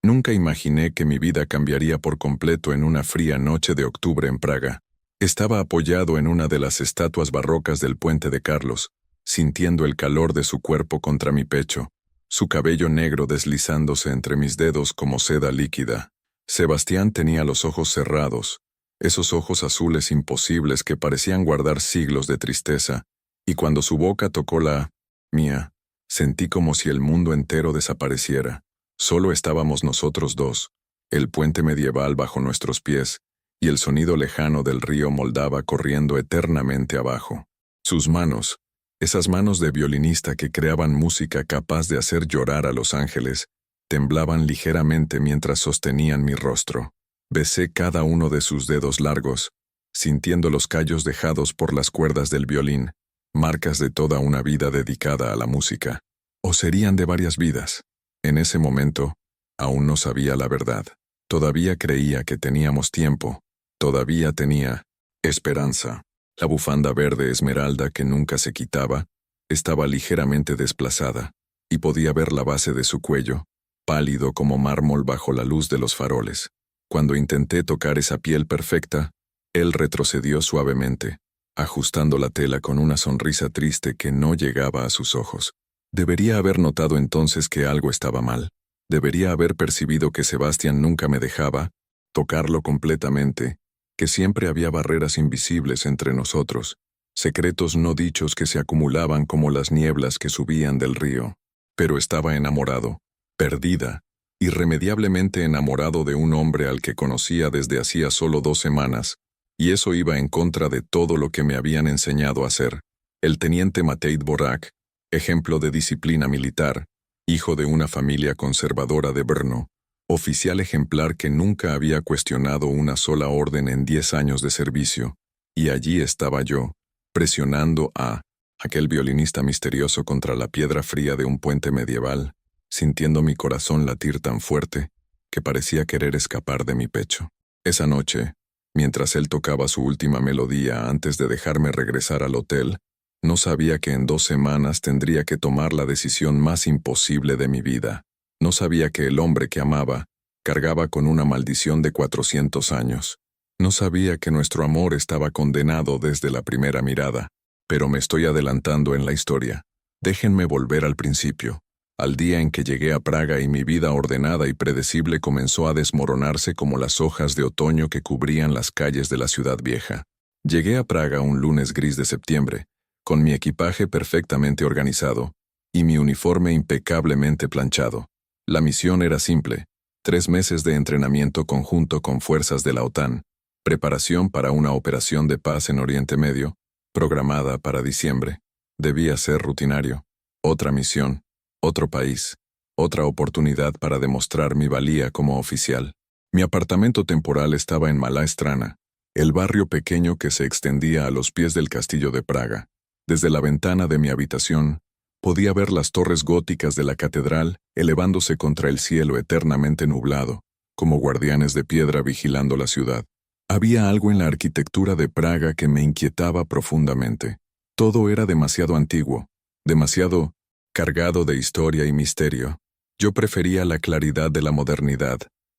Nunca imaginé que mi vida cambiaría por completo en una fría noche de octubre en Praga. Estaba apoyado en una de las estatuas barrocas del Puente de Carlos, sintiendo el calor de su cuerpo contra mi pecho, su cabello negro deslizándose entre mis dedos como seda líquida. Sebastián tenía los ojos cerrados, esos ojos azules imposibles que parecían guardar siglos de tristeza, y cuando su boca tocó la mía, sentí como si el mundo entero desapareciera. Solo estábamos nosotros dos, el puente medieval bajo nuestros pies, y el sonido lejano del río Moldava corriendo eternamente abajo. Sus manos, esas manos de violinista que creaban música capaz de hacer llorar a los ángeles, temblaban ligeramente mientras sostenían mi rostro. Besé cada uno de sus dedos largos, sintiendo los callos dejados por las cuerdas del violín, marcas de toda una vida dedicada a la música. O serían de varias vidas. En ese momento, aún no sabía la verdad. Todavía creía que teníamos tiempo. Todavía tenía esperanza. La bufanda verde esmeralda que nunca se quitaba estaba ligeramente desplazada, y podía ver la base de su cuello, pálido como mármol bajo la luz de los faroles. Cuando intenté tocar esa piel perfecta, él retrocedió suavemente, ajustando la tela con una sonrisa triste que no llegaba a sus ojos. Debería haber notado entonces que algo estaba mal. Debería haber percibido que Sebastián nunca me dejaba tocarlo completamente, que siempre había barreras invisibles entre nosotros, secretos no dichos que se acumulaban como las nieblas que subían del río. Pero estaba enamorado, perdida, irremediablemente enamorado de un hombre al que conocía desde hacía solo 2 semanas, y eso iba en contra de todo lo que me habían enseñado a hacer. El teniente Matei Dvorak, ejemplo de disciplina militar, hijo de una familia conservadora de Brno, oficial ejemplar que nunca había cuestionado una sola orden en 10 años de servicio, y allí estaba yo, presionando a aquel violinista misterioso contra la piedra fría de un puente medieval, sintiendo mi corazón latir tan fuerte que parecía querer escapar de mi pecho. Esa noche, mientras él tocaba su última melodía antes de dejarme regresar al hotel, no sabía que en 2 semanas tendría que tomar la decisión más imposible de mi vida. No sabía que el hombre que amaba cargaba con una maldición de 400 años. No sabía que nuestro amor estaba condenado desde la primera mirada. Pero me estoy adelantando en la historia. Déjenme volver al principio, al día en que llegué a Praga y mi vida ordenada y predecible comenzó a desmoronarse como las hojas de otoño que cubrían las calles de la ciudad vieja. Llegué a Praga un lunes gris de septiembre, con mi equipaje perfectamente organizado y mi uniforme impecablemente planchado. La misión era simple: 3 meses de entrenamiento conjunto con fuerzas de la OTAN, preparación para una operación de paz en Oriente Medio, programada para diciembre. Debía ser rutinario. Otra misión, otro país, otra oportunidad para demostrar mi valía como oficial. Mi apartamento temporal estaba en Malá Strana, el barrio pequeño que se extendía a los pies del castillo de Praga. Desde la ventana de mi habitación, podía ver las torres góticas de la catedral elevándose contra el cielo eternamente nublado, como guardianes de piedra vigilando la ciudad. Había algo en la arquitectura de Praga que me inquietaba profundamente. Todo era demasiado antiguo, demasiado cargado de historia y misterio. Yo prefería la claridad de la modernidad,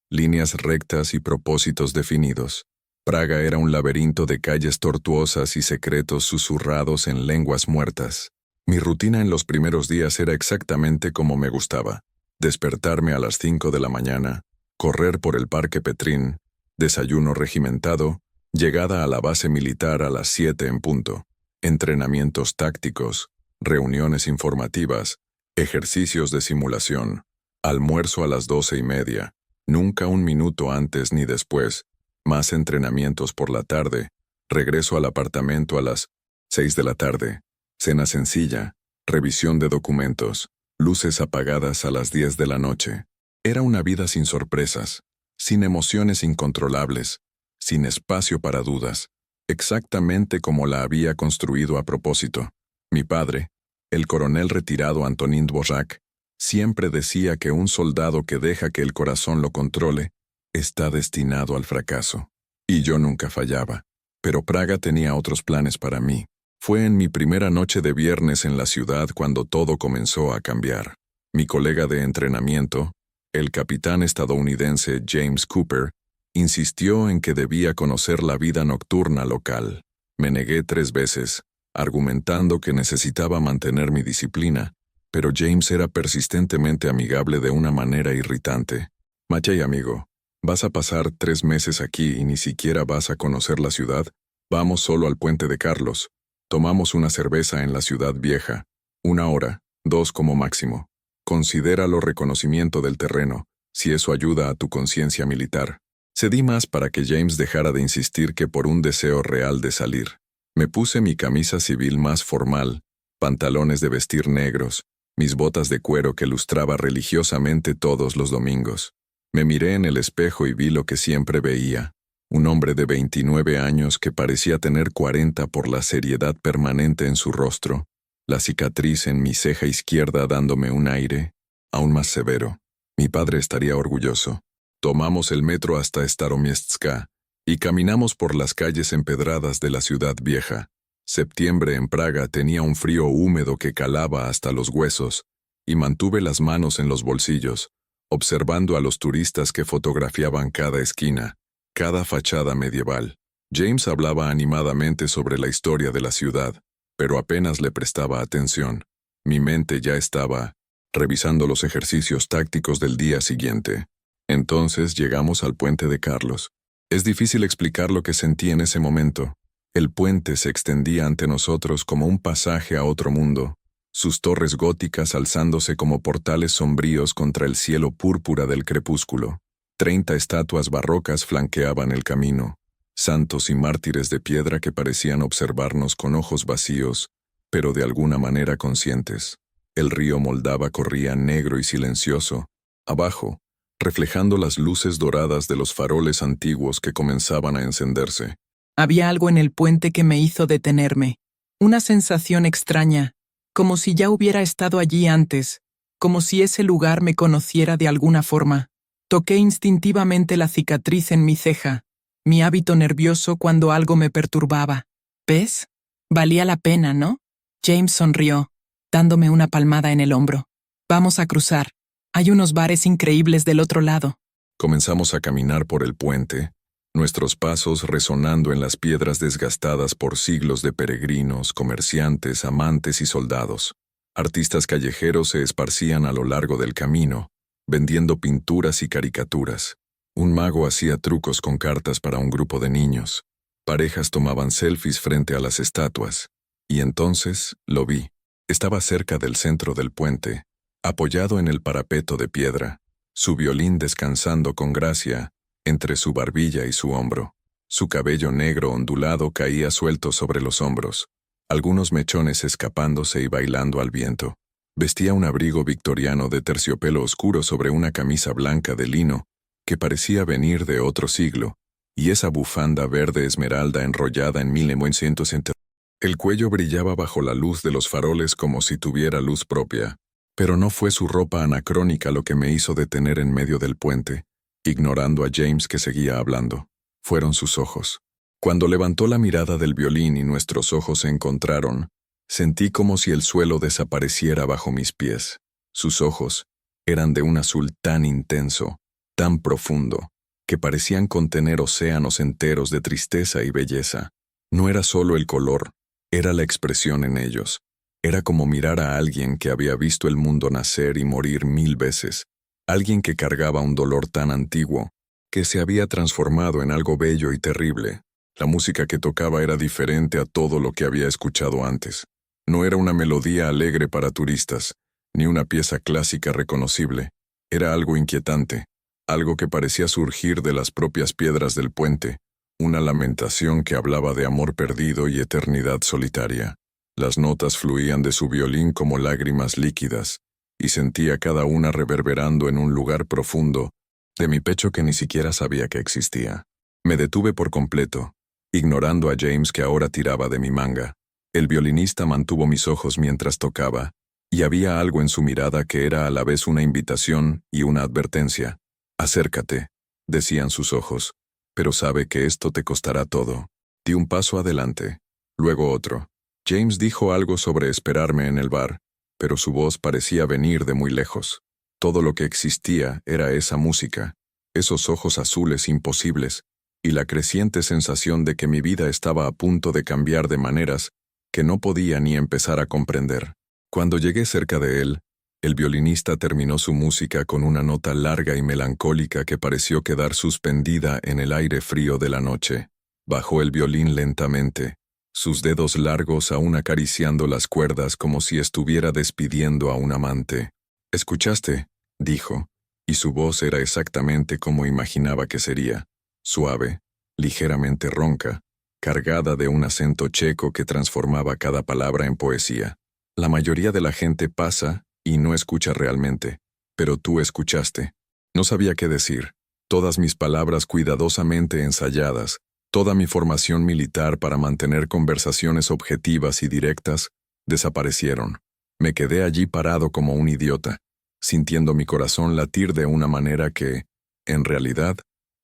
líneas rectas y propósitos definidos. Praga era un laberinto de calles tortuosas y secretos susurrados en lenguas muertas. Mi rutina en los primeros días era exactamente como me gustaba: despertarme a las 5 de la mañana, correr por el Parque Petrín, desayuno regimentado, llegada a la base militar a las 7 en punto, entrenamientos tácticos, reuniones informativas, ejercicios de simulación, almuerzo a las 12:30, nunca un minuto antes ni después, más entrenamientos por la tarde, regreso al apartamento a las 6 de la tarde, cena sencilla, revisión de documentos, luces apagadas a las 10 de la noche. Era una vida sin sorpresas, sin emociones incontrolables, sin espacio para dudas, exactamente como la había construido a propósito. Mi padre, el coronel retirado Antonín Dvořák, siempre decía que un soldado que deja que el corazón lo controle está destinado al fracaso. Y yo nunca fallaba. Pero Praga tenía otros planes para mí. Fue en mi primera noche de viernes en la ciudad cuando todo comenzó a cambiar. Mi colega de entrenamiento, El capitán estadounidense James Cooper insistió en que debía conocer la vida nocturna local. Me negué 3 veces, argumentando que necesitaba mantener mi disciplina, pero James era persistentemente amigable de una manera irritante. Maciej, amigo, ¿vas a pasar 3 meses aquí y ni siquiera vas a conocer la ciudad? Vamos solo al puente de Carlos. Tomamos una cerveza en la ciudad vieja. 1 hora, 2 como máximo. Considéralo reconocimiento del terreno, si eso ayuda a tu conciencia militar. Cedí más para que James dejara de insistir que por un deseo real de salir. Me puse mi camisa civil más formal, pantalones de vestir negros, mis botas de cuero que lustraba religiosamente todos los domingos. Me miré en el espejo y vi lo que siempre veía, un hombre de 29 años que parecía tener 40 por la seriedad permanente en su rostro, la cicatriz en mi ceja izquierda dándome un aire aún más severo. Mi padre estaría orgulloso. Tomamos el metro hasta Staromiejska y caminamos por las calles empedradas de la ciudad vieja. Septiembre en Praga tenía un frío húmedo que calaba hasta los huesos, y mantuve las manos en los bolsillos, observando a los turistas que fotografiaban cada esquina, cada fachada medieval. James hablaba animadamente sobre la historia de la ciudad, pero apenas le prestaba atención. Mi mente ya estaba revisando los ejercicios tácticos del día siguiente. Entonces llegamos al puente de Carlos. Es difícil explicar lo que sentí en ese momento. El puente se extendía ante nosotros como un pasaje a otro mundo, sus torres góticas alzándose como portales sombríos contra el cielo púrpura del crepúsculo. 30 estatuas barrocas flanqueaban el camino, santos y mártires de piedra que parecían observarnos con ojos vacíos, pero de alguna manera conscientes. El río Moldava corría negro y silencioso, abajo, reflejando las luces doradas de los faroles antiguos que comenzaban a encenderse. Había algo en el puente que me hizo detenerme, una sensación extraña, como si ya hubiera estado allí antes, como si ese lugar me conociera de alguna forma. Toqué instintivamente la cicatriz en mi ceja, mi hábito nervioso cuando algo me perturbaba. ¿Ves? Valía la pena, ¿no? James sonrió, dándome una palmada en el hombro. Vamos a cruzar. Hay unos bares increíbles del otro lado. Comenzamos a caminar por el puente, nuestros pasos resonando en las piedras desgastadas por siglos de peregrinos, comerciantes, amantes y soldados. Artistas callejeros se esparcían a lo largo del camino, vendiendo pinturas y caricaturas. Un mago hacía trucos con cartas para un grupo de niños. Parejas tomaban selfies frente a las estatuas. Y entonces lo vi. Estaba cerca del centro del puente, apoyado en el parapeto de piedra, su violín descansando con gracia entre su barbilla y su hombro. Su cabello negro ondulado caía suelto sobre los hombros, algunos mechones escapándose y bailando al viento. Vestía un abrigo victoriano de terciopelo oscuro sobre una camisa blanca de lino que parecía venir de otro siglo, y esa bufanda verde esmeralda enrollada en 1960. El cuello brillaba bajo la luz de los faroles como si tuviera luz propia, pero no fue su ropa anacrónica lo que me hizo detener en medio del puente, ignorando a James que seguía hablando. Fueron sus ojos. Cuando levantó la mirada del violín y nuestros ojos se encontraron, sentí como si el suelo desapareciera bajo mis pies. Sus ojos eran de un azul tan intenso, tan profundo, que parecían contener océanos enteros de tristeza y belleza. No era solo el color, era la expresión en ellos. Era como mirar a alguien que había visto el mundo nacer y morir 1000 veces, alguien que cargaba un dolor tan antiguo, que se había transformado en algo bello y terrible. La música que tocaba era diferente a todo lo que había escuchado antes. No era una melodía alegre para turistas, ni una pieza clásica reconocible. Era algo inquietante, algo que parecía surgir de las propias piedras del puente, una lamentación que hablaba de amor perdido y eternidad solitaria. Las notas fluían de su violín como lágrimas líquidas, y sentía cada una reverberando en un lugar profundo de mi pecho que ni siquiera sabía que existía. Me detuve por completo, ignorando a James que ahora tiraba de mi manga. El violinista mantuvo mis ojos mientras tocaba, y había algo en su mirada que era a la vez una invitación y una advertencia. «Acércate», decían sus ojos, «pero sabe que esto te costará todo». Di un paso adelante, luego otro. James dijo algo sobre esperarme en el bar, pero su voz parecía venir de muy lejos. Todo lo que existía era esa música, esos ojos azules imposibles, y la creciente sensación de que mi vida estaba a punto de cambiar de maneras que no podía ni empezar a comprender. Cuando llegué cerca de él, el violinista terminó su música con una nota larga y melancólica que pareció quedar suspendida en el aire frío de la noche. Bajó el violín lentamente, sus dedos largos aún acariciando las cuerdas como si estuviera despidiendo a un amante. «¿Escuchaste?», dijo, y su voz era exactamente como imaginaba que sería, suave, ligeramente ronca, cargada de un acento checo que transformaba cada palabra en poesía. «La mayoría de la gente pasa y no escucha realmente, pero tú escuchaste». No sabía qué decir. Todas mis palabras cuidadosamente ensayadas, toda mi formación militar para mantener conversaciones objetivas y directas, desaparecieron. Me quedé allí parado como un idiota, sintiendo mi corazón latir de una manera que, en realidad,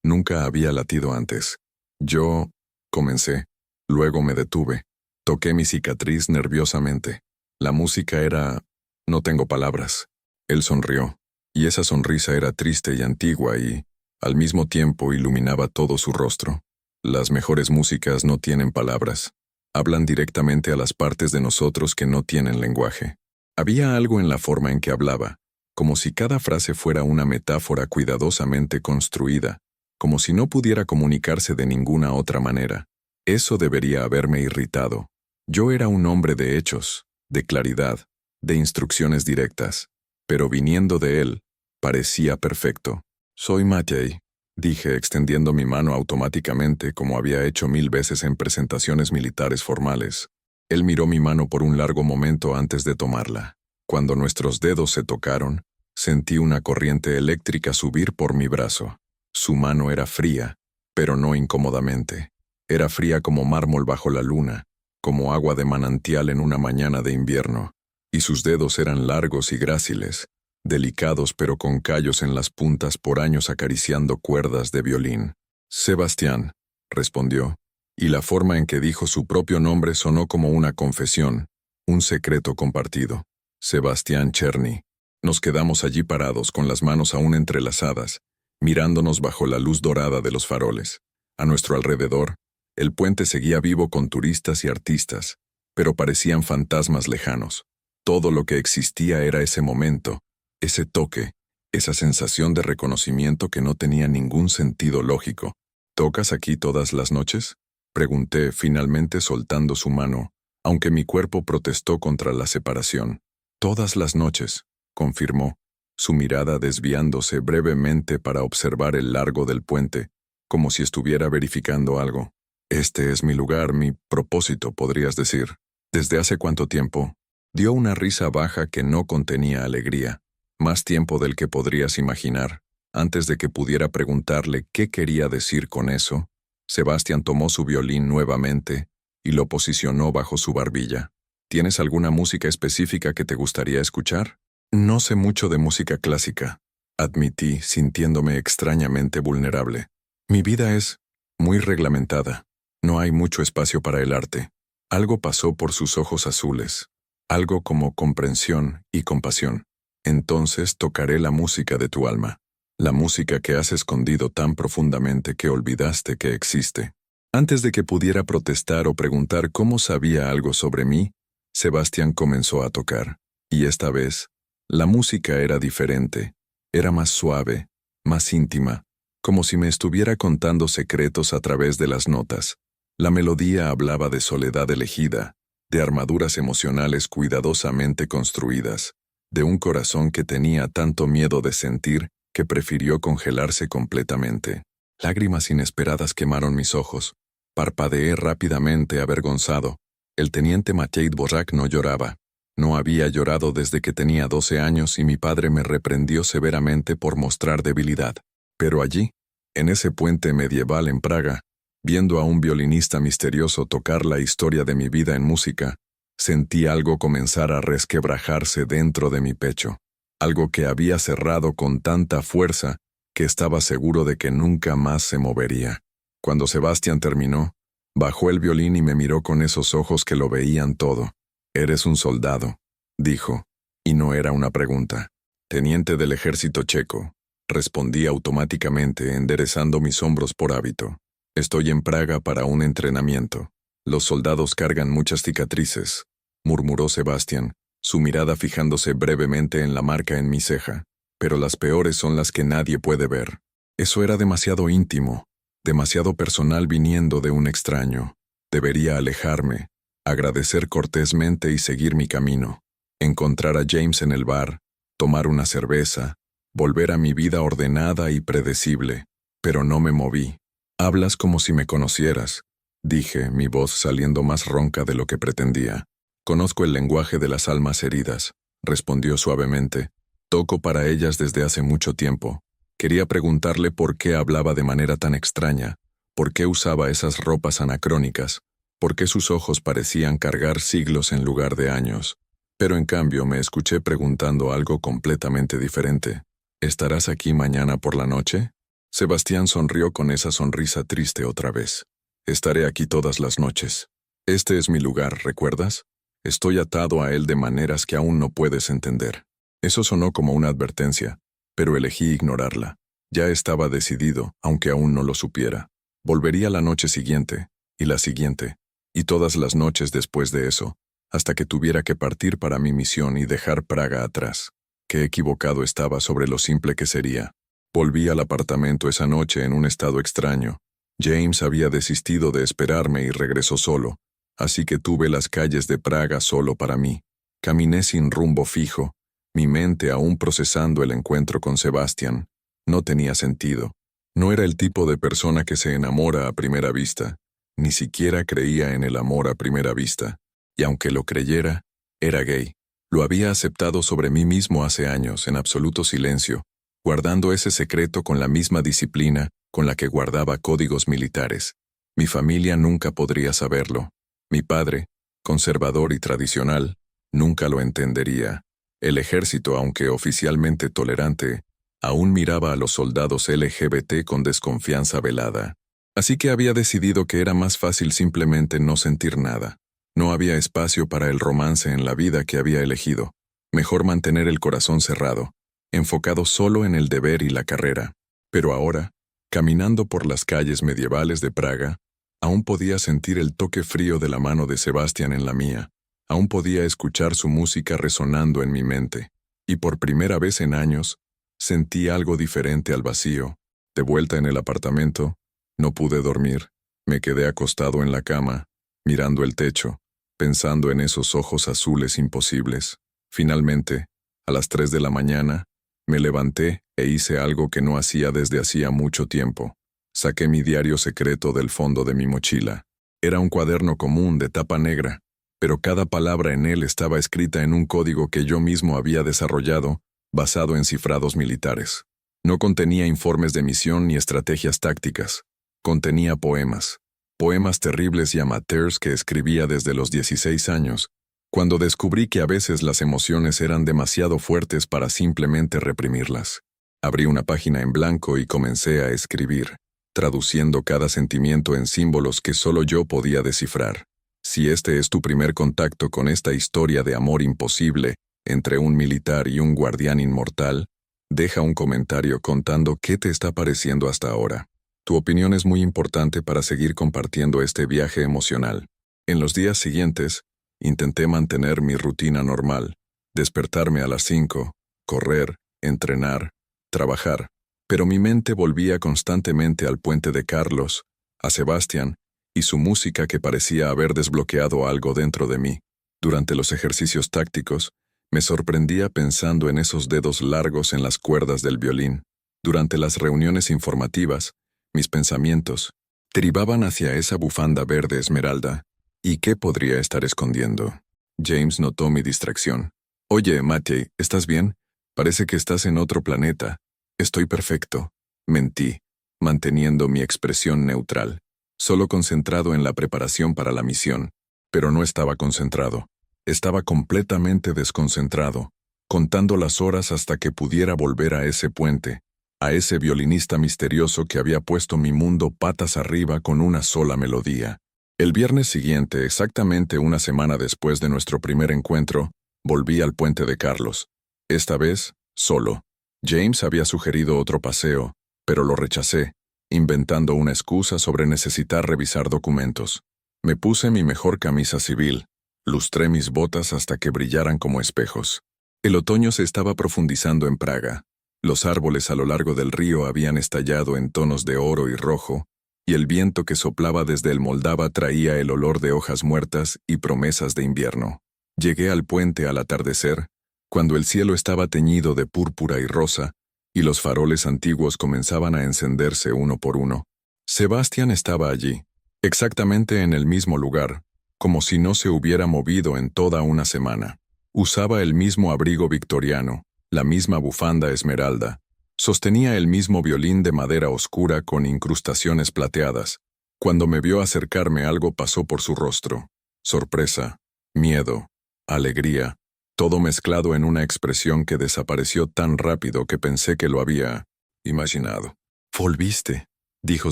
nunca había latido antes. Yo comencé, luego me detuve. Toqué mi cicatriz nerviosamente. La música era... no tengo palabras. Él sonrió, y esa sonrisa era triste y antigua y, al mismo tiempo, iluminaba todo su rostro. Las mejores músicas no tienen palabras. Hablan directamente a las partes de nosotros que no tienen lenguaje. Había algo en la forma en que hablaba, como si cada frase fuera una metáfora cuidadosamente construida, como si no pudiera comunicarse de ninguna otra manera. Eso debería haberme irritado. Yo era un hombre de hechos, de claridad, de instrucciones directas, pero viniendo de él, parecía perfecto. «Soy Matěj», dije extendiendo mi mano automáticamente como había hecho 1000 veces en presentaciones militares formales. Él miró mi mano por un largo momento antes de tomarla. Cuando nuestros dedos se tocaron, sentí una corriente eléctrica subir por mi brazo. Su mano era fría, pero no incómodamente. Era fría como mármol bajo la luna, como agua de manantial en una mañana de invierno, y sus dedos eran largos y gráciles, delicados pero con callos en las puntas por años acariciando cuerdas de violín. «Sebastián», respondió, y la forma en que dijo su propio nombre sonó como una confesión, un secreto compartido. «Sebastián Czerny». Nos quedamos allí parados con las manos aún entrelazadas, mirándonos bajo la luz dorada de los faroles. A nuestro alrededor, el puente seguía vivo con turistas y artistas, pero parecían fantasmas lejanos. Todo lo que existía era ese momento, ese toque, esa sensación de reconocimiento que no tenía ningún sentido lógico. «¿Tocas aquí todas las noches?», pregunté, finalmente soltando su mano, aunque mi cuerpo protestó contra la separación. «Todas las noches», confirmó, su mirada desviándose brevemente para observar el largo del puente, como si estuviera verificando algo. «Este es mi lugar, mi propósito, podrías decir». «¿Desde hace cuánto tiempo?». Dio una risa baja que no contenía alegría, más tiempo del que podrías imaginar. Antes de que pudiera preguntarle qué quería decir con eso, Sebastián tomó su violín nuevamente y lo posicionó bajo su barbilla. «¿Tienes alguna música específica que te gustaría escuchar?». «No sé mucho de música clásica», admití, sintiéndome extrañamente vulnerable. «Mi vida es muy reglamentada. No hay mucho espacio para el arte». Algo pasó por sus ojos azules, algo como comprensión y compasión. «Entonces tocaré la música de tu alma, la música que has escondido tan profundamente que olvidaste que existe». Antes de que pudiera protestar o preguntar cómo sabía algo sobre mí, Sebastián comenzó a tocar, y esta vez, la música era diferente, era más suave, más íntima, como si me estuviera contando secretos a través de las notas. La melodía hablaba de soledad elegida, de armaduras emocionales cuidadosamente construidas, de un corazón que tenía tanto miedo de sentir que prefirió congelarse completamente. Lágrimas inesperadas quemaron mis ojos. Parpadeé rápidamente, avergonzado. El teniente Matěj Dvořák no lloraba. No había llorado desde que tenía 12 años y mi padre me reprendió severamente por mostrar debilidad. Pero allí, en ese puente medieval en Praga, viendo a un violinista misterioso tocar la historia de mi vida en música, sentí algo comenzar a resquebrajarse dentro de mi pecho. Algo que había cerrado con tanta fuerza que estaba seguro de que nunca más se movería. Cuando Sebastián terminó, bajó el violín y me miró con esos ojos que lo veían todo. «Eres un soldado», dijo, y no era una pregunta. Teniente del ejército checo. Respondí automáticamente, enderezando mis hombros por hábito. Estoy en Praga para un entrenamiento. Los soldados cargan muchas cicatrices, murmuró Sebastián, su mirada fijándose brevemente en la marca en mi ceja. Pero las peores son las que nadie puede ver. Eso era demasiado íntimo, demasiado personal viniendo de un extraño. Debería alejarme, agradecer cortésmente y seguir mi camino. Encontrar a James en el bar, tomar una cerveza, volver a mi vida ordenada y predecible. Pero no me moví. Hablas como si me conocieras, dije, mi voz saliendo más ronca de lo que pretendía. Conozco el lenguaje de las almas heridas, respondió suavemente. Toco para ellas desde hace mucho tiempo. Quería preguntarle por qué hablaba de manera tan extraña, por qué usaba esas ropas anacrónicas, por qué sus ojos parecían cargar siglos en lugar de años. Pero en cambio me escuché preguntando algo completamente diferente. ¿Estarás aquí mañana por la noche? Sebastián sonrió con esa sonrisa triste otra vez. Estaré aquí todas las noches. Este es mi lugar, ¿recuerdas? Estoy atado a él de maneras que aún no puedes entender. Eso sonó como una advertencia, pero elegí ignorarla. Ya estaba decidido, aunque aún no lo supiera. Volvería la noche siguiente, y la siguiente, y todas las noches después de eso, hasta que tuviera que partir para mi misión y dejar Praga atrás. Qué equivocado estaba sobre lo simple que sería. Volví al apartamento esa noche en un estado extraño. James había desistido de esperarme y regresó solo, así que tuve las calles de Praga solo para mí. Caminé sin rumbo fijo, mi mente aún procesando el encuentro con Sebastián. No tenía sentido. No era el tipo de persona que se enamora a primera vista. Ni siquiera creía en el amor a primera vista. Y aunque lo creyera, era gay. Lo había aceptado sobre mí mismo hace años, en absoluto silencio, guardando ese secreto con la misma disciplina con la que guardaba códigos militares. Mi familia nunca podría saberlo. Mi padre, conservador y tradicional, nunca lo entendería. El ejército, aunque oficialmente tolerante, aún miraba a los soldados LGBT con desconfianza velada. Así que había decidido que era más fácil simplemente no sentir nada. No había espacio para el romance en la vida que había elegido. Mejor mantener el corazón cerrado, enfocado solo en el deber y la carrera. Pero ahora, caminando por las calles medievales de Praga, aún podía sentir el toque frío de la mano de Sebastián en la mía. Aún podía escuchar su música resonando en mi mente. Y por primera vez en años, sentí algo diferente al vacío. De vuelta en el apartamento, no pude dormir. Me quedé acostado en la cama, mirando el techo, pensando en esos ojos azules imposibles. Finalmente, a las 3 de la mañana, me levanté e hice algo que no hacía desde hacía mucho tiempo. Saqué mi diario secreto del fondo de mi mochila. Era un cuaderno común de tapa negra, pero cada palabra en él estaba escrita en un código que yo mismo había desarrollado, basado en cifrados militares. No contenía informes de misión ni estrategias tácticas. Contenía poemas. Poemas terribles y amateurs que escribía desde los 16 años, cuando descubrí que a veces las emociones eran demasiado fuertes para simplemente reprimirlas. Abrí una página en blanco y comencé a escribir, traduciendo cada sentimiento en símbolos que solo yo podía descifrar. Si este es tu primer contacto con esta historia de amor imposible entre un militar y un guardián inmortal, deja un comentario contando qué te está pareciendo hasta ahora. Tu opinión es muy importante para seguir compartiendo este viaje emocional. En los días siguientes, intenté mantener mi rutina normal, despertarme a las 5, correr, entrenar, trabajar, pero mi mente volvía constantemente al puente de Carlos, a Sebastián, y su música que parecía haber desbloqueado algo dentro de mí. Durante los ejercicios tácticos, me sorprendía pensando en esos dedos largos en las cuerdas del violín. Durante las reuniones informativas, mis pensamientos derivaban hacia esa bufanda verde esmeralda. ¿Y qué podría estar escondiendo? James notó mi distracción. Oye, Matej, ¿estás bien? Parece que estás en otro planeta. Estoy perfecto. Mentí, manteniendo mi expresión neutral, solo concentrado en la preparación para la misión. Pero no estaba concentrado. Estaba completamente desconcentrado, contando las horas hasta que pudiera volver a ese puente, a ese violinista misterioso que había puesto mi mundo patas arriba con una sola melodía. El viernes siguiente, exactamente una semana después de nuestro primer encuentro, volví al puente de Carlos. Esta vez, solo. James había sugerido otro paseo, pero lo rechacé, inventando una excusa sobre necesitar revisar documentos. Me puse mi mejor camisa civil, lustré mis botas hasta que brillaran como espejos. El otoño se estaba profundizando en Praga. Los árboles a lo largo del río habían estallado en tonos de oro y rojo, y el viento que soplaba desde el Moldava traía el olor de hojas muertas y promesas de invierno. Llegué al puente al atardecer, cuando el cielo estaba teñido de púrpura y rosa, y los faroles antiguos comenzaban a encenderse uno por uno. Sebastián estaba allí, exactamente en el mismo lugar, como si no se hubiera movido en toda una semana. Usaba el mismo abrigo victoriano, la misma bufanda esmeralda, sostenía el mismo violín de madera oscura con incrustaciones plateadas. Cuando me vio acercarme, algo pasó por su rostro. Sorpresa, miedo, alegría, todo mezclado en una expresión que desapareció tan rápido que pensé que lo había imaginado. «Volviste», dijo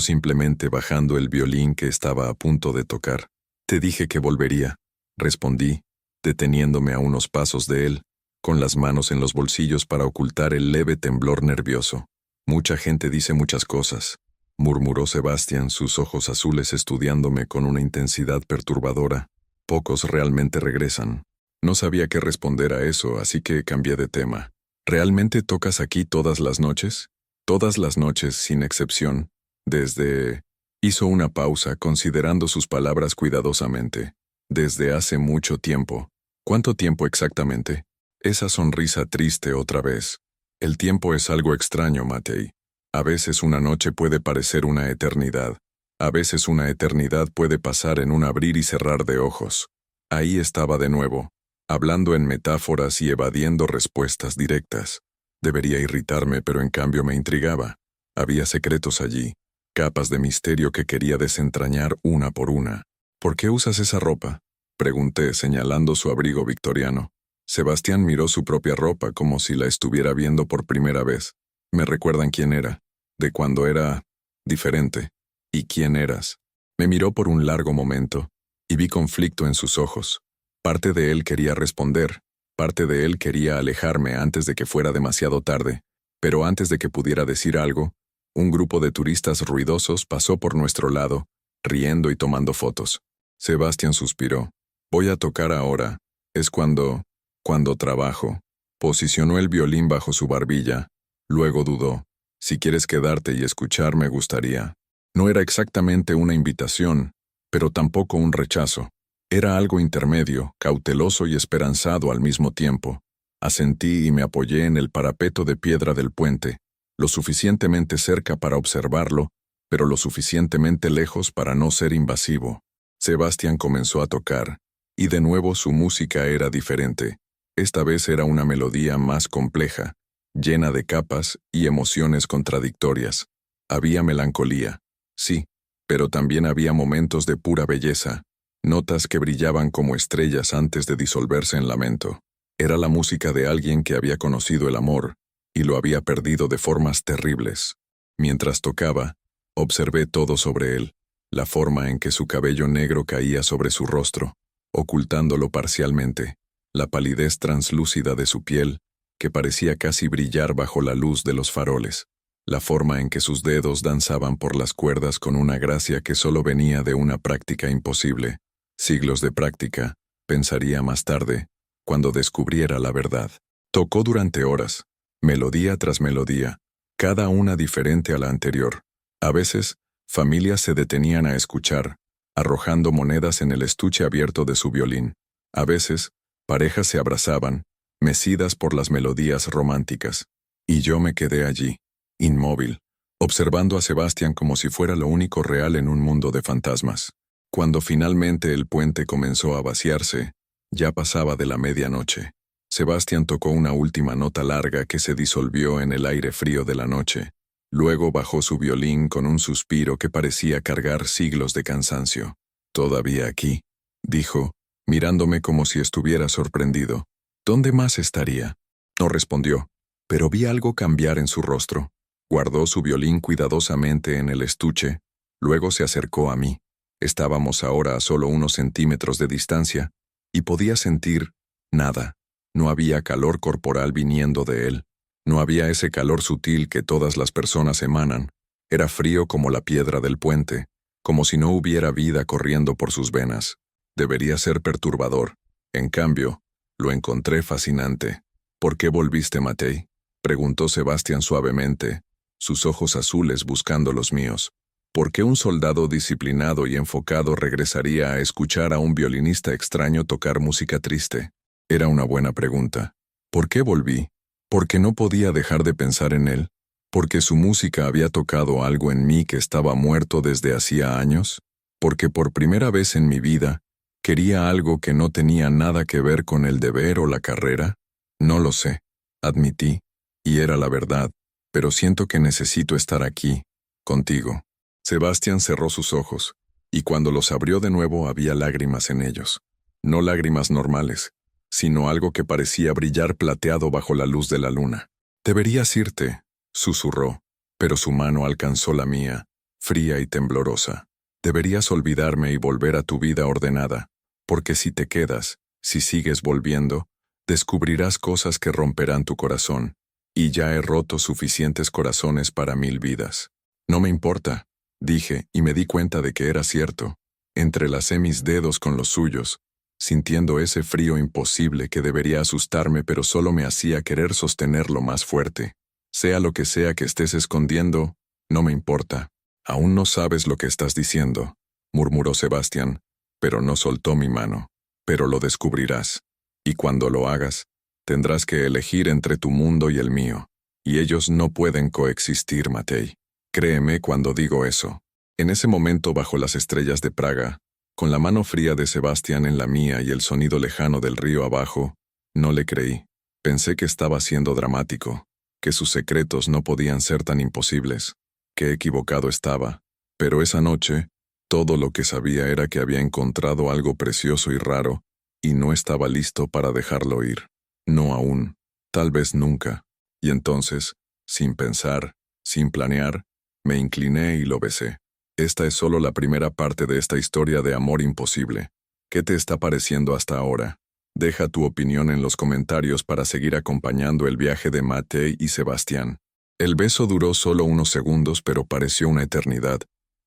simplemente bajando el violín que estaba a punto de tocar. «Te dije que volvería», respondí, deteniéndome a unos pasos de él, con las manos en los bolsillos para ocultar el leve temblor nervioso. «Mucha gente dice muchas cosas», murmuró Sebastián, sus ojos azules estudiándome con una intensidad perturbadora. «Pocos realmente regresan». No sabía qué responder a eso, así que cambié de tema. «¿Realmente tocas aquí todas las noches?» «Todas las noches, sin excepción. Desde...» Hizo una pausa, considerando sus palabras cuidadosamente. «Desde hace mucho tiempo». «¿Cuánto tiempo exactamente?» Esa sonrisa triste otra vez. «El tiempo es algo extraño, Matei. A veces una noche puede parecer una eternidad. A veces una eternidad puede pasar en un abrir y cerrar de ojos». Ahí estaba de nuevo, hablando en metáforas y evadiendo respuestas directas. Debería irritarme, pero en cambio me intrigaba. Había secretos allí, capas de misterio que quería desentrañar una por una. «¿Por qué usas esa ropa?», pregunté, señalando su abrigo victoriano. Sebastián miró su propia ropa como si la estuviera viendo por primera vez. «Me recuerdan quién era, de cuando era diferente. ¿Y quién eras?». Me miró por un largo momento, y vi conflicto en sus ojos. Parte de él quería responder, parte de él quería alejarme antes de que fuera demasiado tarde, pero antes de que pudiera decir algo, un grupo de turistas ruidosos pasó por nuestro lado, riendo y tomando fotos. Sebastián suspiró. «Voy a tocar ahora. Es cuando trabajo». Posicionó el violín bajo su barbilla. Luego dudó. «Si quieres quedarte y escuchar, me gustaría». No era exactamente una invitación, pero tampoco un rechazo. Era algo intermedio, cauteloso y esperanzado al mismo tiempo. Asentí y me apoyé en el parapeto de piedra del puente, lo suficientemente cerca para observarlo, pero lo suficientemente lejos para no ser invasivo. Sebastián comenzó a tocar, y de nuevo su música era diferente. Esta vez era una melodía más compleja, llena de capas y emociones contradictorias. Había melancolía, sí, pero también había momentos de pura belleza, notas que brillaban como estrellas antes de disolverse en lamento. Era la música de alguien que había conocido el amor, y lo había perdido de formas terribles. Mientras tocaba, observé todo sobre él, la forma en que su cabello negro caía sobre su rostro, ocultándolo parcialmente, la palidez translúcida de su piel, que parecía casi brillar bajo la luz de los faroles, la forma en que sus dedos danzaban por las cuerdas con una gracia que solo venía de una práctica imposible. Siglos de práctica, pensaría más tarde, cuando descubriera la verdad. Tocó durante horas, melodía tras melodía, cada una diferente a la anterior. A veces, familias se detenían a escuchar, arrojando monedas en el estuche abierto de su violín. A veces, parejas se abrazaban, mecidas por las melodías románticas. Y yo me quedé allí, inmóvil, observando a Sebastián como si fuera lo único real en un mundo de fantasmas. Cuando finalmente el puente comenzó a vaciarse, ya pasaba de la medianoche. Sebastián tocó una última nota larga que se disolvió en el aire frío de la noche. Luego bajó su violín con un suspiro que parecía cargar siglos de cansancio. «Todavía aquí», dijo, mirándome como si estuviera sorprendido. «¿Dónde más estaría?». No respondió, pero vi algo cambiar en su rostro. Guardó su violín cuidadosamente en el estuche, luego se acercó a mí. Estábamos ahora a solo unos centímetros de distancia, y podía sentir nada. No había calor corporal viniendo de él. No había ese calor sutil que todas las personas emanan. Era frío como la piedra del puente, como si no hubiera vida corriendo por sus venas. Debería ser perturbador. En cambio, lo encontré fascinante. ¿Por qué volviste, Matei?, preguntó Sebastián suavemente, sus ojos azules buscando los míos. ¿Por qué un soldado disciplinado y enfocado regresaría a escuchar a un violinista extraño tocar música triste? Era una buena pregunta. ¿Por qué volví? Porque no podía dejar de pensar en él. Porque su música había tocado algo en mí que estaba muerto desde hacía años. Porque por primera vez en mi vida quería algo que no tenía nada que ver con el deber o la carrera. No lo sé, admití, y era la verdad, pero siento que necesito estar aquí, contigo. Sebastián cerró sus ojos, y cuando los abrió de nuevo había lágrimas en ellos. No lágrimas normales, sino algo que parecía brillar plateado bajo la luz de la luna. «Deberías irte», susurró, pero su mano alcanzó la mía, fría y temblorosa. «Deberías olvidarme y volver a tu vida ordenada, porque si te quedas, si sigues volviendo, descubrirás cosas que romperán tu corazón, y ya he roto suficientes corazones para 1000 vidas». «No me importa», dije, y me di cuenta de que era cierto. Entrelacé mis dedos con los suyos, sintiendo ese frío imposible que debería asustarme, pero solo me hacía querer sostenerlo más fuerte. «Sea lo que sea que estés escondiendo, no me importa. Aún no sabes lo que estás diciendo», murmuró Sebastián, pero no soltó mi mano. «Pero lo descubrirás. Y cuando lo hagas, tendrás que elegir entre tu mundo y el mío. Y ellos no pueden coexistir, Matei. Créeme cuando digo eso». En ese momento, bajo las estrellas de Praga, con la mano fría de Sebastián en la mía y el sonido lejano del río abajo, no le creí. Pensé que estaba siendo dramático, que sus secretos no podían ser tan imposibles, que equivocado estaba. Pero esa noche, todo lo que sabía era que había encontrado algo precioso y raro, y no estaba listo para dejarlo ir. No aún, tal vez nunca. Y entonces, sin pensar, sin planear, me incliné y lo besé. Esta es solo la primera parte de esta historia de amor imposible. ¿Qué te está pareciendo hasta ahora? Deja tu opinión en los comentarios para seguir acompañando el viaje de Matei y Sebastián. El beso duró solo unos segundos, pero pareció una eternidad.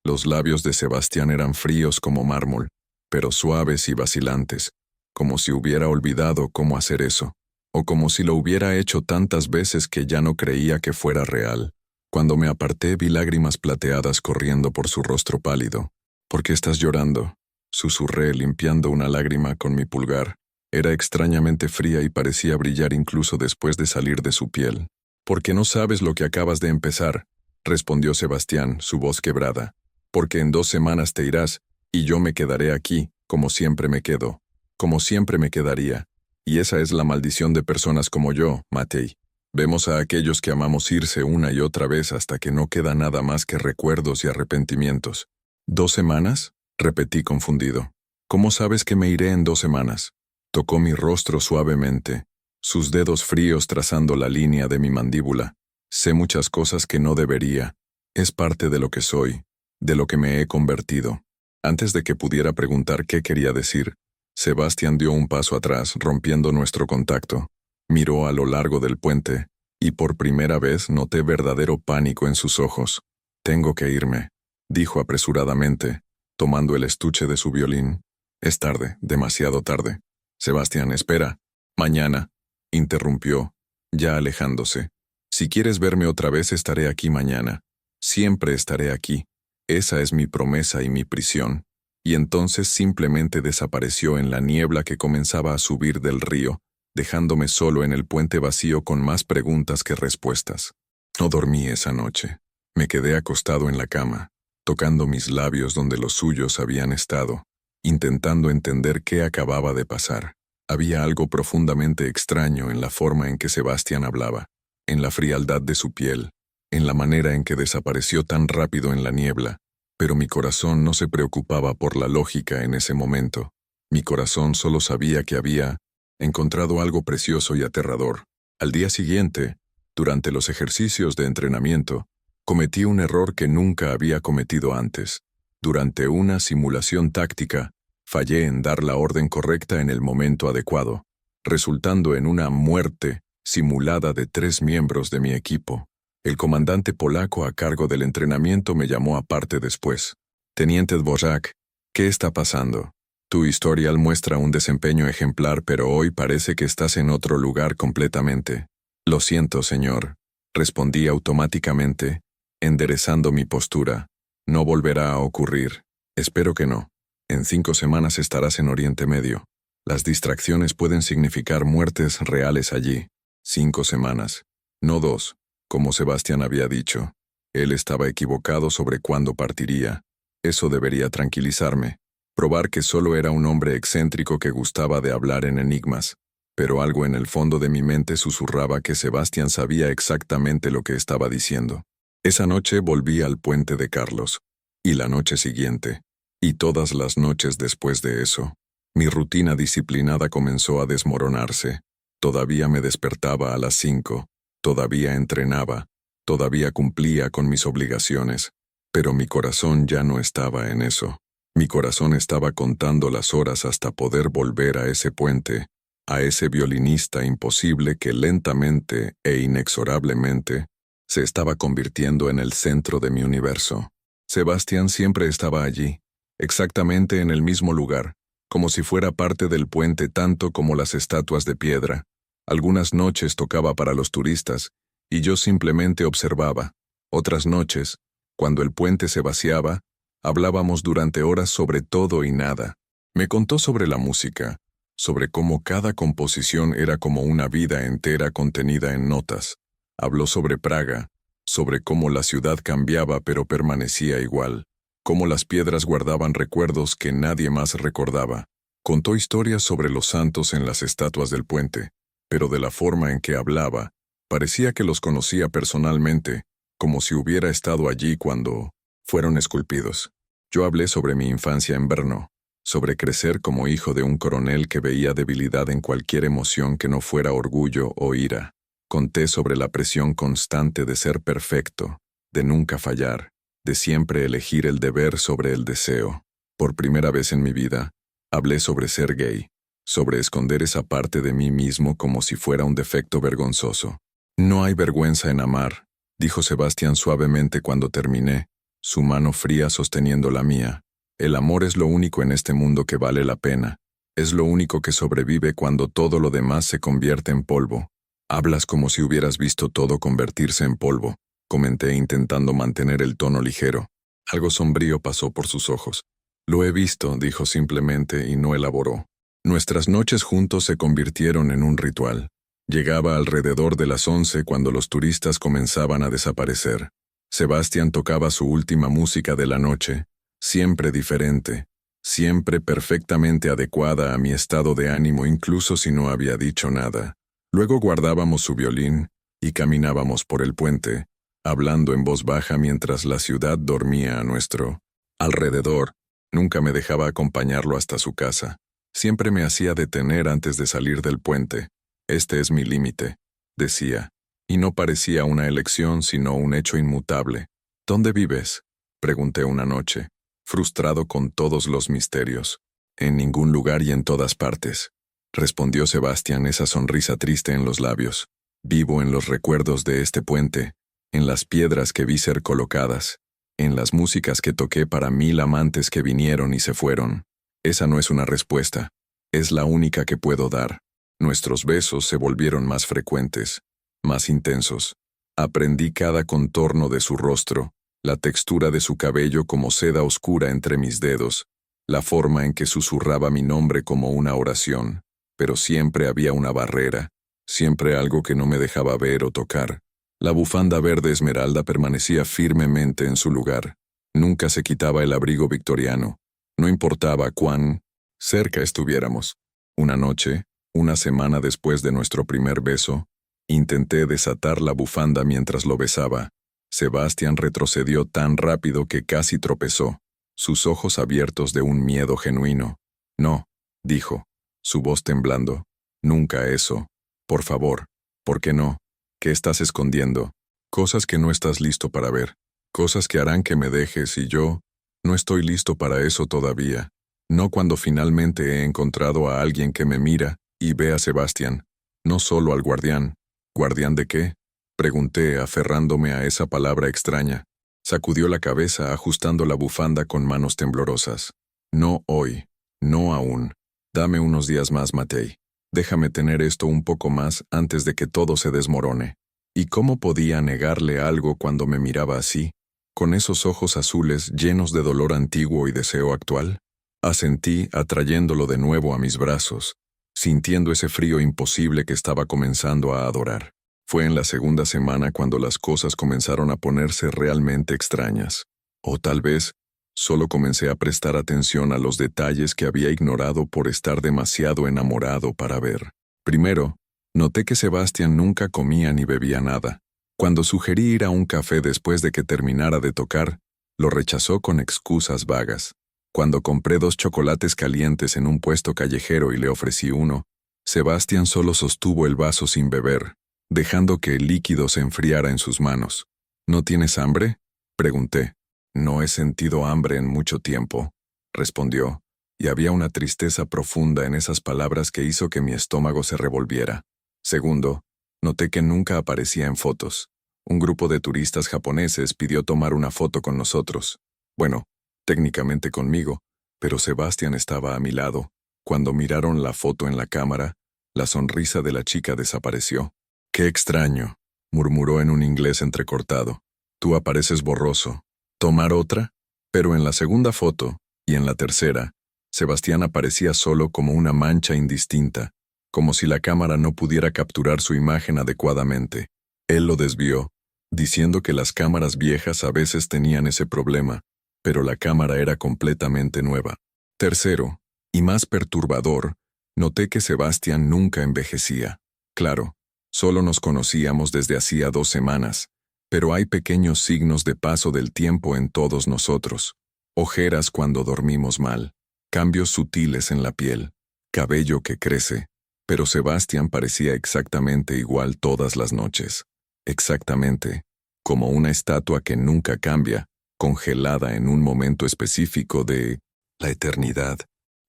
Los labios de Sebastián eran fríos como mármol, pero suaves y vacilantes, como si hubiera olvidado cómo hacer eso, o como si lo hubiera hecho tantas veces que ya no creía que fuera real. Cuando me aparté vi lágrimas plateadas corriendo por su rostro pálido. «¿Por qué estás llorando?», susurré limpiando una lágrima con mi pulgar. Era extrañamente fría y parecía brillar incluso después de salir de su piel. «Porque no sabes lo que acabas de empezar», respondió Sebastián, su voz quebrada. «Porque en 2 semanas te irás, y yo me quedaré aquí, como siempre me quedo, como siempre me quedaría. Y esa es la maldición de personas como yo, Matei. Vemos a aquellos que amamos irse una y otra vez hasta que no queda nada más que recuerdos y arrepentimientos». «¿2 semanas?», repetí confundido. «¿Cómo sabes que me iré en 2 semanas?» Tocó mi rostro suavemente, sus dedos fríos trazando la línea de mi mandíbula. «Sé muchas cosas que no debería. Es parte de lo que soy, de lo que me he convertido». Antes de que pudiera preguntar qué quería decir, Sebastián dio un paso atrás, rompiendo nuestro contacto. Miró a lo largo del puente, y por primera vez noté verdadero pánico en sus ojos. «Tengo que irme», dijo apresuradamente, tomando el estuche de su violín. «Es tarde, demasiado tarde». «Sebastián, espera». «Mañana», interrumpió, ya alejándose. «Si quieres verme otra vez estaré aquí mañana. Siempre estaré aquí. Esa es mi promesa y mi prisión». Y entonces simplemente desapareció en la niebla que comenzaba a subir del río, dejándome solo en el puente vacío con más preguntas que respuestas. No dormí esa noche. Me quedé acostado en la cama, tocando mis labios donde los suyos habían estado, intentando entender qué acababa de pasar. Había algo profundamente extraño en la forma en que Sebastián hablaba, en la frialdad de su piel, en la manera en que desapareció tan rápido en la niebla, pero mi corazón no se preocupaba por la lógica en ese momento. Mi corazón solo sabía que había encontrado algo precioso y aterrador. Al día siguiente, durante los ejercicios de entrenamiento, cometí un error que nunca había cometido antes. Durante una simulación táctica, fallé en dar la orden correcta en el momento adecuado, resultando en una muerte simulada de 3 miembros de mi equipo. El comandante polaco a cargo del entrenamiento me llamó aparte después. Teniente Dvořák, ¿qué está pasando? Tu historial muestra un desempeño ejemplar, pero hoy parece que estás en otro lugar completamente. Lo siento, señor, respondí automáticamente, enderezando mi postura. No volverá a ocurrir. Espero que no. En 5 semanas estarás en Oriente Medio. Las distracciones pueden significar muertes reales allí. 5 semanas, no 2, como Sebastián había dicho. Él estaba equivocado sobre cuándo partiría. Eso debería tranquilizarme. Probar que solo era un hombre excéntrico que gustaba de hablar en enigmas. Pero algo en el fondo de mi mente susurraba que Sebastián sabía exactamente lo que estaba diciendo. Esa noche volví al puente de Carlos. Y la noche siguiente. Y todas las noches después de eso. Mi rutina disciplinada comenzó a desmoronarse. Todavía me despertaba a las 5. Todavía entrenaba. Todavía cumplía con mis obligaciones. Pero mi corazón ya no estaba en eso. Mi corazón estaba contando las horas hasta poder volver a ese puente, a ese violinista imposible que lentamente e inexorablemente se estaba convirtiendo en el centro de mi universo. Sebastián siempre estaba allí, exactamente en el mismo lugar, como si fuera parte del puente tanto como las estatuas de piedra. Algunas noches tocaba para los turistas, y yo simplemente observaba. Otras noches, cuando el puente se vaciaba, hablábamos durante horas sobre todo y nada. Me contó sobre la música, sobre cómo cada composición era como una vida entera contenida en notas. Habló sobre Praga, sobre cómo la ciudad cambiaba pero permanecía igual, cómo las piedras guardaban recuerdos que nadie más recordaba. Contó historias sobre los santos en las estatuas del puente, pero de la forma en que hablaba, parecía que los conocía personalmente, como si hubiera estado allí cuando fueron esculpidos. Yo hablé sobre mi infancia en Brno, sobre crecer como hijo de un coronel que veía debilidad en cualquier emoción que no fuera orgullo o ira. Conté sobre la presión constante de ser perfecto, de nunca fallar, de siempre elegir el deber sobre el deseo. Por primera vez en mi vida, hablé sobre ser gay, sobre esconder esa parte de mí mismo como si fuera un defecto vergonzoso. No hay vergüenza en amar, dijo Sebastián suavemente cuando terminé, su mano fría sosteniendo la mía. El amor es lo único en este mundo que vale la pena. Es lo único que sobrevive cuando todo lo demás se convierte en polvo. Hablas como si hubieras visto todo convertirse en polvo, comenté intentando mantener el tono ligero. Algo sombrío pasó por sus ojos. Lo he visto, dijo simplemente y no elaboró. Nuestras noches juntos se convirtieron en un ritual. Llegaba alrededor de las 11 cuando los turistas comenzaban a desaparecer. Sebastián tocaba su última música de la noche, siempre diferente, siempre perfectamente adecuada a mi estado de ánimo incluso si no había dicho nada. Luego guardábamos su violín y caminábamos por el puente, hablando en voz baja mientras la ciudad dormía a nuestro alrededor. Nunca me dejaba acompañarlo hasta su casa. Siempre me hacía detener antes de salir del puente. Este es mi límite, decía, y no parecía una elección sino un hecho inmutable. ¿Dónde vives?, pregunté una noche, frustrado con todos los misterios. En ningún lugar y en todas partes, respondió Sebastián, esa sonrisa triste en los labios. Vivo en los recuerdos de este puente, en las piedras que vi ser colocadas, en las músicas que toqué para 1000 amantes que vinieron y se fueron. Esa no es una respuesta, es la única que puedo dar. Nuestros besos se volvieron más frecuentes, más intensos. Aprendí cada contorno de su rostro, la textura de su cabello como seda oscura entre mis dedos, la forma en que susurraba mi nombre como una oración, pero siempre había una barrera, siempre algo que no me dejaba ver o tocar. La bufanda verde esmeralda permanecía firmemente en su lugar. Nunca se quitaba el abrigo victoriano, no importaba cuán cerca estuviéramos. Una noche, una semana después de nuestro primer beso, intenté desatar la bufanda mientras lo besaba. Sebastián retrocedió tan rápido que casi tropezó, sus ojos abiertos de un miedo genuino. No, dijo, su voz temblando. Nunca eso. Por favor, ¿por qué no? ¿Qué estás escondiendo? Cosas que no estás listo para ver. Cosas que harán que me dejes y yo no estoy listo para eso todavía. No cuando finalmente he encontrado a alguien que me mira y ve a Sebastián, no solo al guardián, ¿Guardián de qué? Pregunté, aferrándome a esa palabra extraña. Sacudió la cabeza, ajustando la bufanda con manos temblorosas. No hoy, no aún. Dame unos días más, Matei. Déjame tener esto un poco más antes de que todo se desmorone. ¿Y cómo podía negarle algo cuando me miraba así, con esos ojos azules llenos de dolor antiguo y deseo actual? Asentí, atrayéndolo de nuevo a mis brazos, sintiendo ese frío imposible que estaba comenzando a adorar. Fue en la segunda semana cuando las cosas comenzaron a ponerse realmente extrañas. O tal vez, solo comencé a prestar atención a los detalles que había ignorado por estar demasiado enamorado para ver. Primero, noté que Sebastián nunca comía ni bebía nada. Cuando sugerí ir a un café después de que terminara de tocar, lo rechazó con excusas vagas. Cuando compré 2 chocolates calientes en un puesto callejero y le ofrecí uno, Sebastián solo sostuvo el vaso sin beber, dejando que el líquido se enfriara en sus manos. ¿No tienes hambre?, pregunté. No he sentido hambre en mucho tiempo, respondió, y había una tristeza profunda en esas palabras que hizo que mi estómago se revolviera. Segundo, noté que nunca aparecía en fotos. Un grupo de turistas japoneses pidió tomar una foto con nosotros. Bueno, técnicamente conmigo, pero Sebastián estaba a mi lado. Cuando miraron la foto en la cámara, la sonrisa de la chica desapareció. «Qué extraño», murmuró en un inglés entrecortado. «Tú apareces borroso. ¿Tomar otra?». Pero en la segunda foto, y en la tercera, Sebastián aparecía solo como una mancha indistinta, como si la cámara no pudiera capturar su imagen adecuadamente. Él lo desvió, diciendo que las cámaras viejas a veces tenían ese problema, pero la cámara era completamente nueva. Tercero, y más perturbador, noté que Sebastián nunca envejecía. Claro, solo nos conocíamos desde hacía 2 semanas, pero hay pequeños signos de paso del tiempo en todos nosotros. Ojeras cuando dormimos mal, cambios sutiles en la piel, cabello que crece, pero Sebastián parecía exactamente igual todas las noches. Exactamente, como una estatua que nunca cambia, congelada en un momento específico de la eternidad.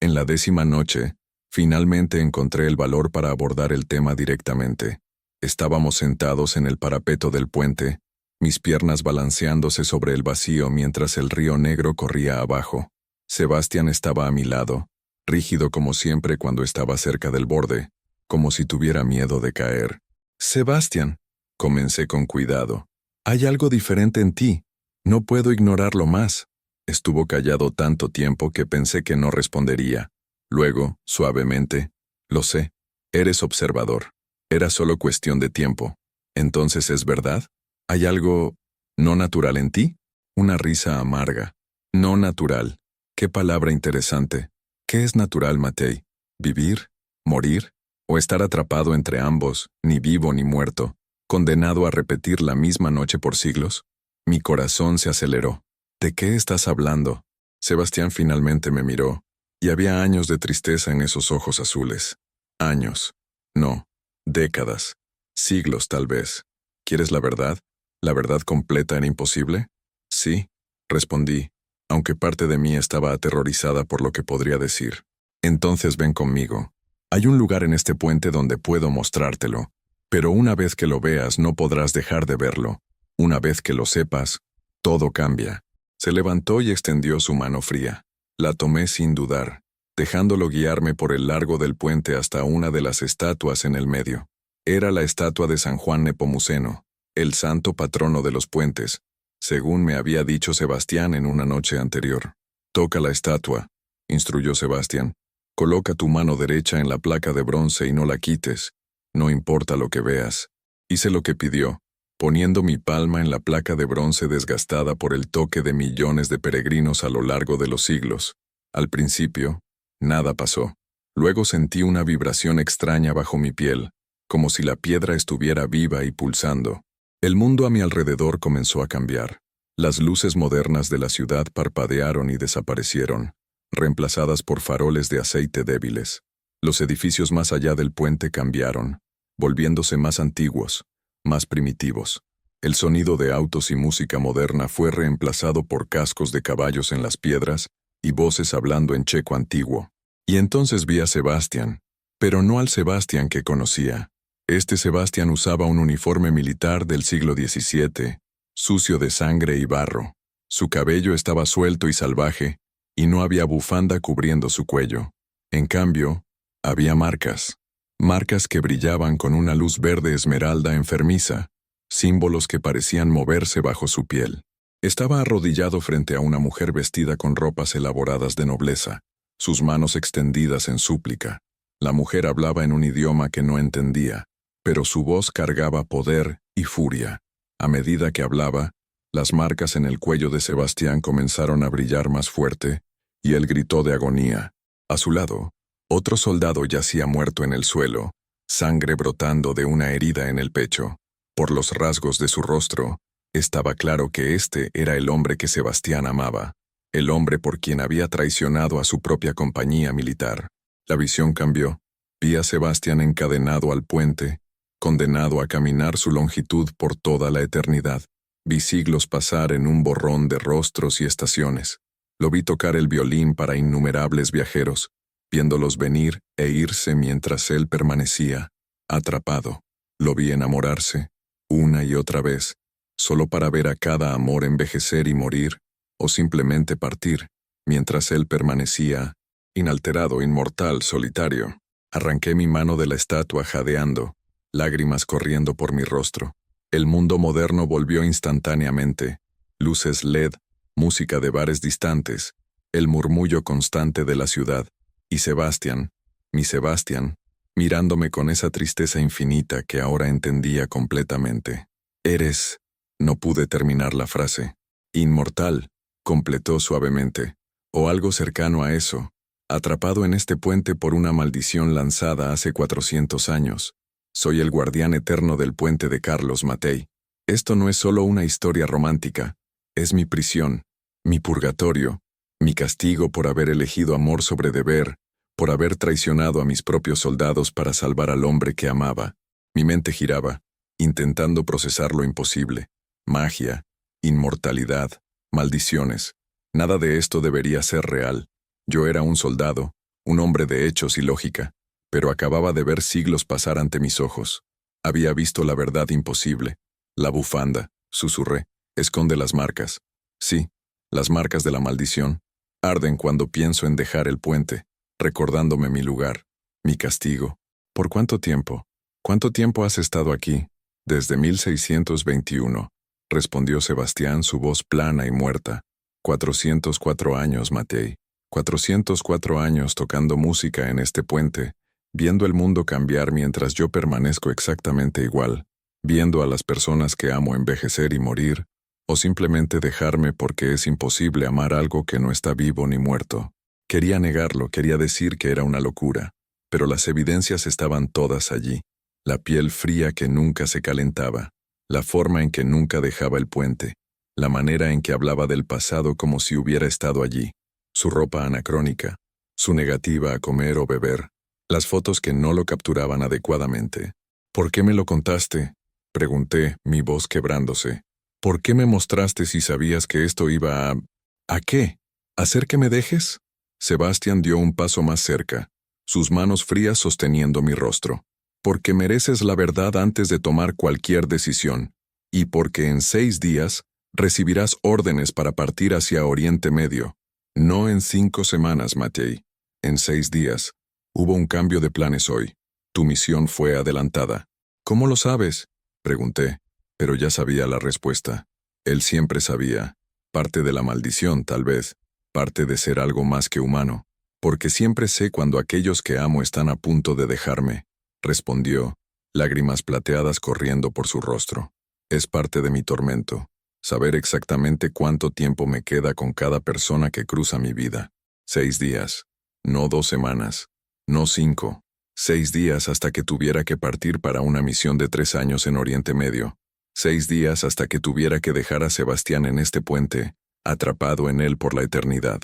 En la 10ª noche, finalmente encontré el valor para abordar el tema directamente. Estábamos sentados en el parapeto del puente, mis piernas balanceándose sobre el vacío mientras el río Negro corría abajo. Sebastián estaba a mi lado, rígido como siempre cuando estaba cerca del borde, como si tuviera miedo de caer. «Sebastián», comencé con cuidado, «hay algo diferente en ti. No puedo ignorarlo más». Estuvo callado tanto tiempo que pensé que no respondería. Luego, suavemente, «Lo sé, eres observador. Era solo cuestión de tiempo. Entonces, ¿es verdad? ¿Hay algo no natural en ti?». Una risa amarga. «No natural. Qué palabra interesante. ¿Qué es natural, Matei? ¿Vivir? ¿Morir? ¿O estar atrapado entre ambos, ni vivo ni muerto, condenado a repetir la misma noche por siglos?» Mi corazón se aceleró. «¿De qué estás hablando?». Sebastián finalmente me miró, y había años de tristeza en esos ojos azules. Años. No. Décadas. Siglos, tal vez. ¿Quieres la verdad? ¿La verdad completa era imposible? Sí, respondí, aunque parte de mí estaba aterrorizada por lo que podría decir. Entonces ven conmigo. Hay un lugar en este puente donde puedo mostrártelo, pero una vez que lo veas no podrás dejar de verlo. Una vez que lo sepas, todo cambia. Se levantó y extendió su mano fría. La tomé sin dudar, dejándolo guiarme por el largo del puente hasta una de las estatuas en el medio. Era la estatua de San Juan Nepomuceno, el santo patrono de los puentes, según me había dicho Sebastián en una noche anterior. «Toca la estatua», instruyó Sebastián. «Coloca tu mano derecha en la placa de bronce y no la quites. No importa lo que veas». Hice lo que pidió, poniendo mi palma en la placa de bronce desgastada por el toque de millones de peregrinos a lo largo de los siglos. Al principio, nada pasó. Luego sentí una vibración extraña bajo mi piel, como si la piedra estuviera viva y pulsando. El mundo a mi alrededor comenzó a cambiar. Las luces modernas de la ciudad parpadearon y desaparecieron, reemplazadas por faroles de aceite débiles. Los edificios más allá del puente cambiaron, volviéndose más antiguos, más primitivos. El sonido de autos y música moderna fue reemplazado por cascos de caballos en las piedras y voces hablando en checo antiguo. Y entonces vi a Sebastián, pero no al Sebastián que conocía. Este Sebastián usaba un uniforme militar del siglo XVII, sucio de sangre y barro. Su cabello estaba suelto y salvaje, y no había bufanda cubriendo su cuello. En cambio, había marcas. Marcas que brillaban con una luz verde esmeralda enfermiza, símbolos que parecían moverse bajo su piel. Estaba arrodillado frente a una mujer vestida con ropas elaboradas de nobleza, sus manos extendidas en súplica. La mujer hablaba en un idioma que no entendía, pero su voz cargaba poder y furia. A medida que hablaba, las marcas en el cuello de Sebastián comenzaron a brillar más fuerte, y él gritó de agonía. A su lado, otro soldado yacía muerto en el suelo, sangre brotando de una herida en el pecho. Por los rasgos de su rostro, estaba claro que este era el hombre que Sebastián amaba, el hombre por quien había traicionado a su propia compañía militar. La visión cambió. Vi a Sebastián encadenado al puente, condenado a caminar su longitud por toda la eternidad. Vi siglos pasar en un borrón de rostros y estaciones. Lo vi tocar el violín para innumerables viajeros, viéndolos venir e irse mientras él permanecía, atrapado. Lo vi enamorarse, una y otra vez, solo para ver a cada amor envejecer y morir, o simplemente partir, mientras él permanecía, inalterado, inmortal, solitario. Arranqué mi mano de la estatua jadeando, lágrimas corriendo por mi rostro. El mundo moderno volvió instantáneamente. Luces LED, música de bares distantes, el murmullo constante de la ciudad, y Sebastián, mi Sebastián, mirándome con esa tristeza infinita que ahora entendía completamente. Eres... No pude terminar la frase. Inmortal, completó suavemente, o algo cercano a eso, atrapado en este puente por una maldición lanzada hace 400 años. Soy el guardián eterno del puente de Carlos Matei. Esto no es solo una historia romántica, es mi prisión, mi purgatorio, mi castigo por haber elegido amor sobre deber, por haber traicionado a mis propios soldados para salvar al hombre que amaba. Mi mente giraba, intentando procesar lo imposible. Magia, inmortalidad, maldiciones. Nada de esto debería ser real. Yo era un soldado, un hombre de hechos y lógica, pero acababa de ver siglos pasar ante mis ojos. Había visto la verdad imposible. La bufanda, susurré, esconde las marcas. Sí, las marcas de la maldición. Arden cuando pienso en dejar el puente, recordándome mi lugar, mi castigo. ¿Por cuánto tiempo? ¿Cuánto tiempo has estado aquí? Desde 1621. Respondió Sebastián, su voz plana y muerta. 404 años, Matei. 404 años tocando música en este puente, viendo el mundo cambiar mientras yo permanezco exactamente igual, viendo a las personas que amo envejecer y morir, o simplemente dejarme porque es imposible amar algo que no está vivo ni muerto. Quería negarlo, quería decir que era una locura, pero las evidencias estaban todas allí. La piel fría que nunca se calentaba, la forma en que nunca dejaba el puente, la manera en que hablaba del pasado como si hubiera estado allí, su ropa anacrónica, su negativa a comer o beber, las fotos que no lo capturaban adecuadamente. ¿Por qué me lo contaste?, pregunté, mi voz quebrándose. ¿Por qué me mostraste si sabías que esto iba a... ¿A qué? ¿Hacer que me dejes? Sebastián dio un paso más cerca, sus manos frías sosteniendo mi rostro. Porque mereces la verdad antes de tomar cualquier decisión, y porque en 6 días recibirás órdenes para partir hacia Oriente Medio. No en 5 semanas, Matei. En 6 días. Hubo un cambio de planes hoy. Tu misión fue adelantada. ¿Cómo lo sabes?, pregunté, pero ya sabía la respuesta. Él siempre sabía. Parte de la maldición, tal vez. Parte de ser algo más que humano. Porque siempre sé cuando aquellos que amo están a punto de dejarme. Respondió, lágrimas plateadas corriendo por su rostro. Es parte de mi tormento, saber exactamente cuánto tiempo me queda con cada persona que cruza mi vida. 6 días, no 2 semanas, no 5. 6 días hasta que tuviera que partir para una misión de 3 años en Oriente Medio. 6 días hasta que tuviera que dejar a Sebastián en este puente, atrapado en él por la eternidad.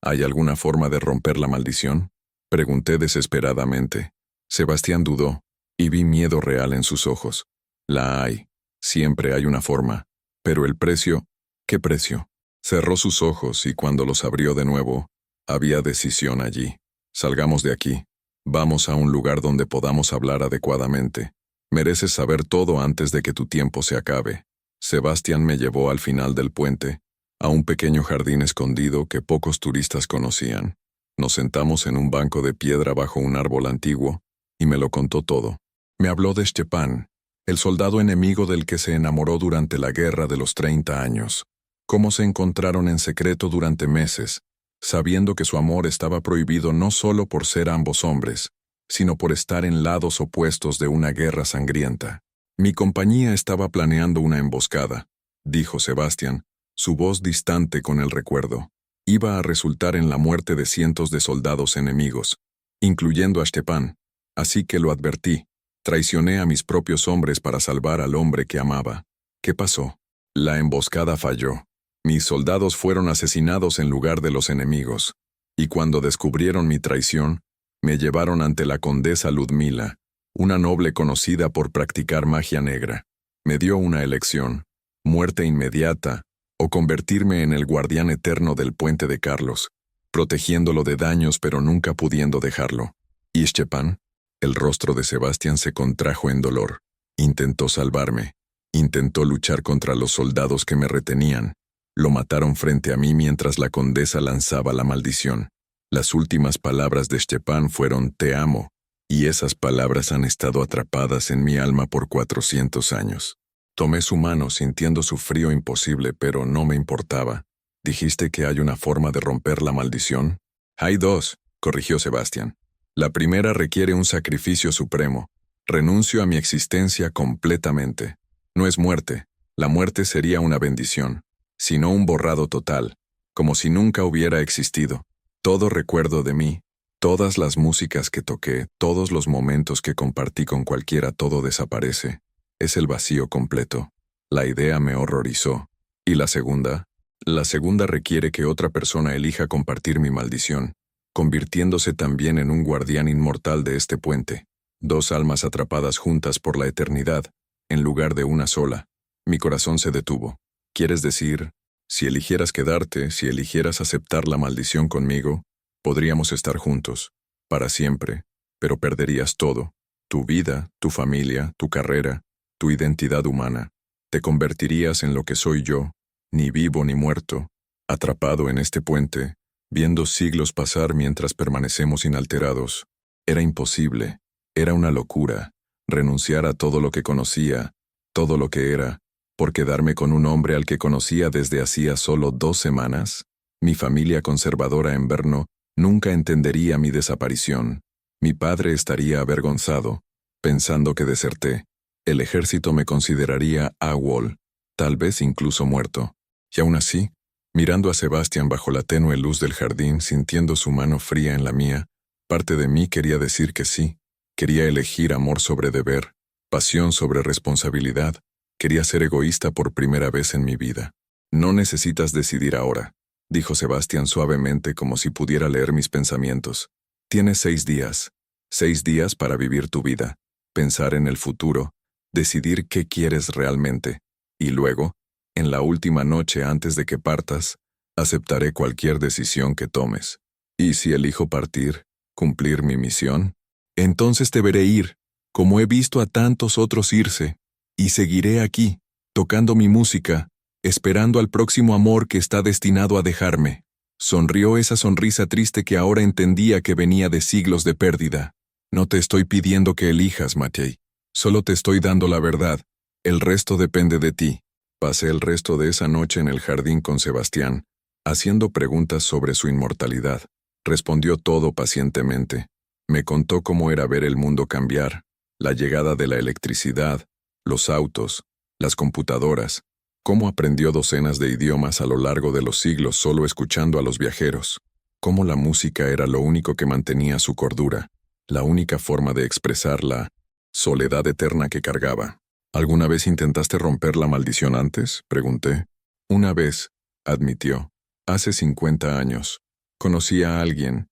¿Hay alguna forma de romper la maldición?, pregunté desesperadamente. Sebastián dudó, y vi miedo real en sus ojos. La hay. Siempre hay una forma. Pero el precio... ¿Qué precio? Cerró sus ojos y cuando los abrió de nuevo, había decisión allí. Salgamos de aquí. Vamos a un lugar donde podamos hablar adecuadamente. Mereces saber todo antes de que tu tiempo se acabe. Sebastián me llevó al final del puente, a un pequeño jardín escondido que pocos turistas conocían. Nos sentamos en un banco de piedra bajo un árbol antiguo, y me lo contó todo. Me habló de Stepan, el soldado enemigo del que se enamoró durante la guerra de los 30 años. Cómo se encontraron en secreto durante meses, sabiendo que su amor estaba prohibido no solo por ser ambos hombres, sino por estar en lados opuestos de una guerra sangrienta. Mi compañía estaba planeando una emboscada, dijo Sebastián, su voz distante con el recuerdo. Iba a resultar en la muerte de cientos de soldados enemigos, incluyendo a Stepan, así que lo advertí. Traicioné a mis propios hombres para salvar al hombre que amaba. ¿Qué pasó? La emboscada falló. Mis soldados fueron asesinados en lugar de los enemigos, y cuando descubrieron mi traición, me llevaron ante la condesa Ludmila, una noble conocida por practicar magia negra. Me dio una elección: muerte inmediata o convertirme en el guardián eterno del puente de Carlos, protegiéndolo de daños pero nunca pudiendo dejarlo. ¿Y Stepan? El rostro de Sebastián se contrajo en dolor. Intentó salvarme. Intentó luchar contra los soldados que me retenían. Lo mataron frente a mí mientras la condesa lanzaba la maldición. Las últimas palabras de Stepan fueron «te amo», y esas palabras han estado atrapadas en mi alma por 400 años. Tomé su mano sintiendo su frío imposible, pero no me importaba. ¿Dijiste que hay una forma de romper la maldición? Hay dos, corrigió Sebastián. La primera requiere un sacrificio supremo. Renuncio a mi existencia completamente. No es muerte. La muerte sería una bendición, sino un borrado total, como si nunca hubiera existido. Todo recuerdo de mí, todas las músicas que toqué, todos los momentos que compartí con cualquiera, todo desaparece. Es el vacío completo. La idea me horrorizó. ¿Y la segunda? La segunda requiere que otra persona elija compartir mi maldición, convirtiéndose también en un guardián inmortal de este puente. Dos almas atrapadas juntas por la eternidad, en lugar de una sola. Mi corazón se detuvo. ¿Quieres decir, si eligieras quedarte, si eligieras aceptar la maldición conmigo, podríamos estar juntos, para siempre, pero perderías todo: tu vida, tu familia, tu carrera, tu identidad humana? Te convertirías en lo que soy yo, ni vivo ni muerto, atrapado en este puente, viendo siglos pasar mientras permanecemos inalterados. Era imposible, era una locura, renunciar a todo lo que conocía, todo lo que era, por quedarme con un hombre al que conocía desde hacía solo 2 semanas. Mi familia conservadora en Brno nunca entendería mi desaparición. Mi padre estaría avergonzado, pensando que deserté. El ejército me consideraría AWOL, tal vez incluso muerto. Y aún así, mirando a Sebastián bajo la tenue luz del jardín, sintiendo su mano fría en la mía, parte de mí quería decir que sí. Quería elegir amor sobre deber, pasión sobre responsabilidad. Quería ser egoísta por primera vez en mi vida. No necesitas decidir ahora, dijo Sebastián suavemente, como si pudiera leer mis pensamientos. Tienes 6 días. 6 días para vivir tu vida, pensar en el futuro, decidir qué quieres realmente, y luego, en la última noche antes de que partas, aceptaré cualquier decisión que tomes. Y si elijo partir, cumplir mi misión, entonces te veré ir, como he visto a tantos otros irse, y seguiré aquí, tocando mi música, esperando al próximo amor que está destinado a dejarme. Sonrió esa sonrisa triste que ahora entendía que venía de siglos de pérdida. No te estoy pidiendo que elijas, Matej. Solo te estoy dando la verdad. El resto depende de ti. Pasé el resto de esa noche en el jardín con Sebastián, haciendo preguntas sobre su inmortalidad. Respondió todo pacientemente. Me contó cómo era ver el mundo cambiar, la llegada de la electricidad, los autos, las computadoras, cómo aprendió docenas de idiomas a lo largo de los siglos solo escuchando a los viajeros, cómo la música era lo único que mantenía su cordura, la única forma de expresar la soledad eterna que cargaba. ¿Alguna vez intentaste romper la maldición antes?, pregunté. Una vez, admitió. Hace 50 años. Conocí a alguien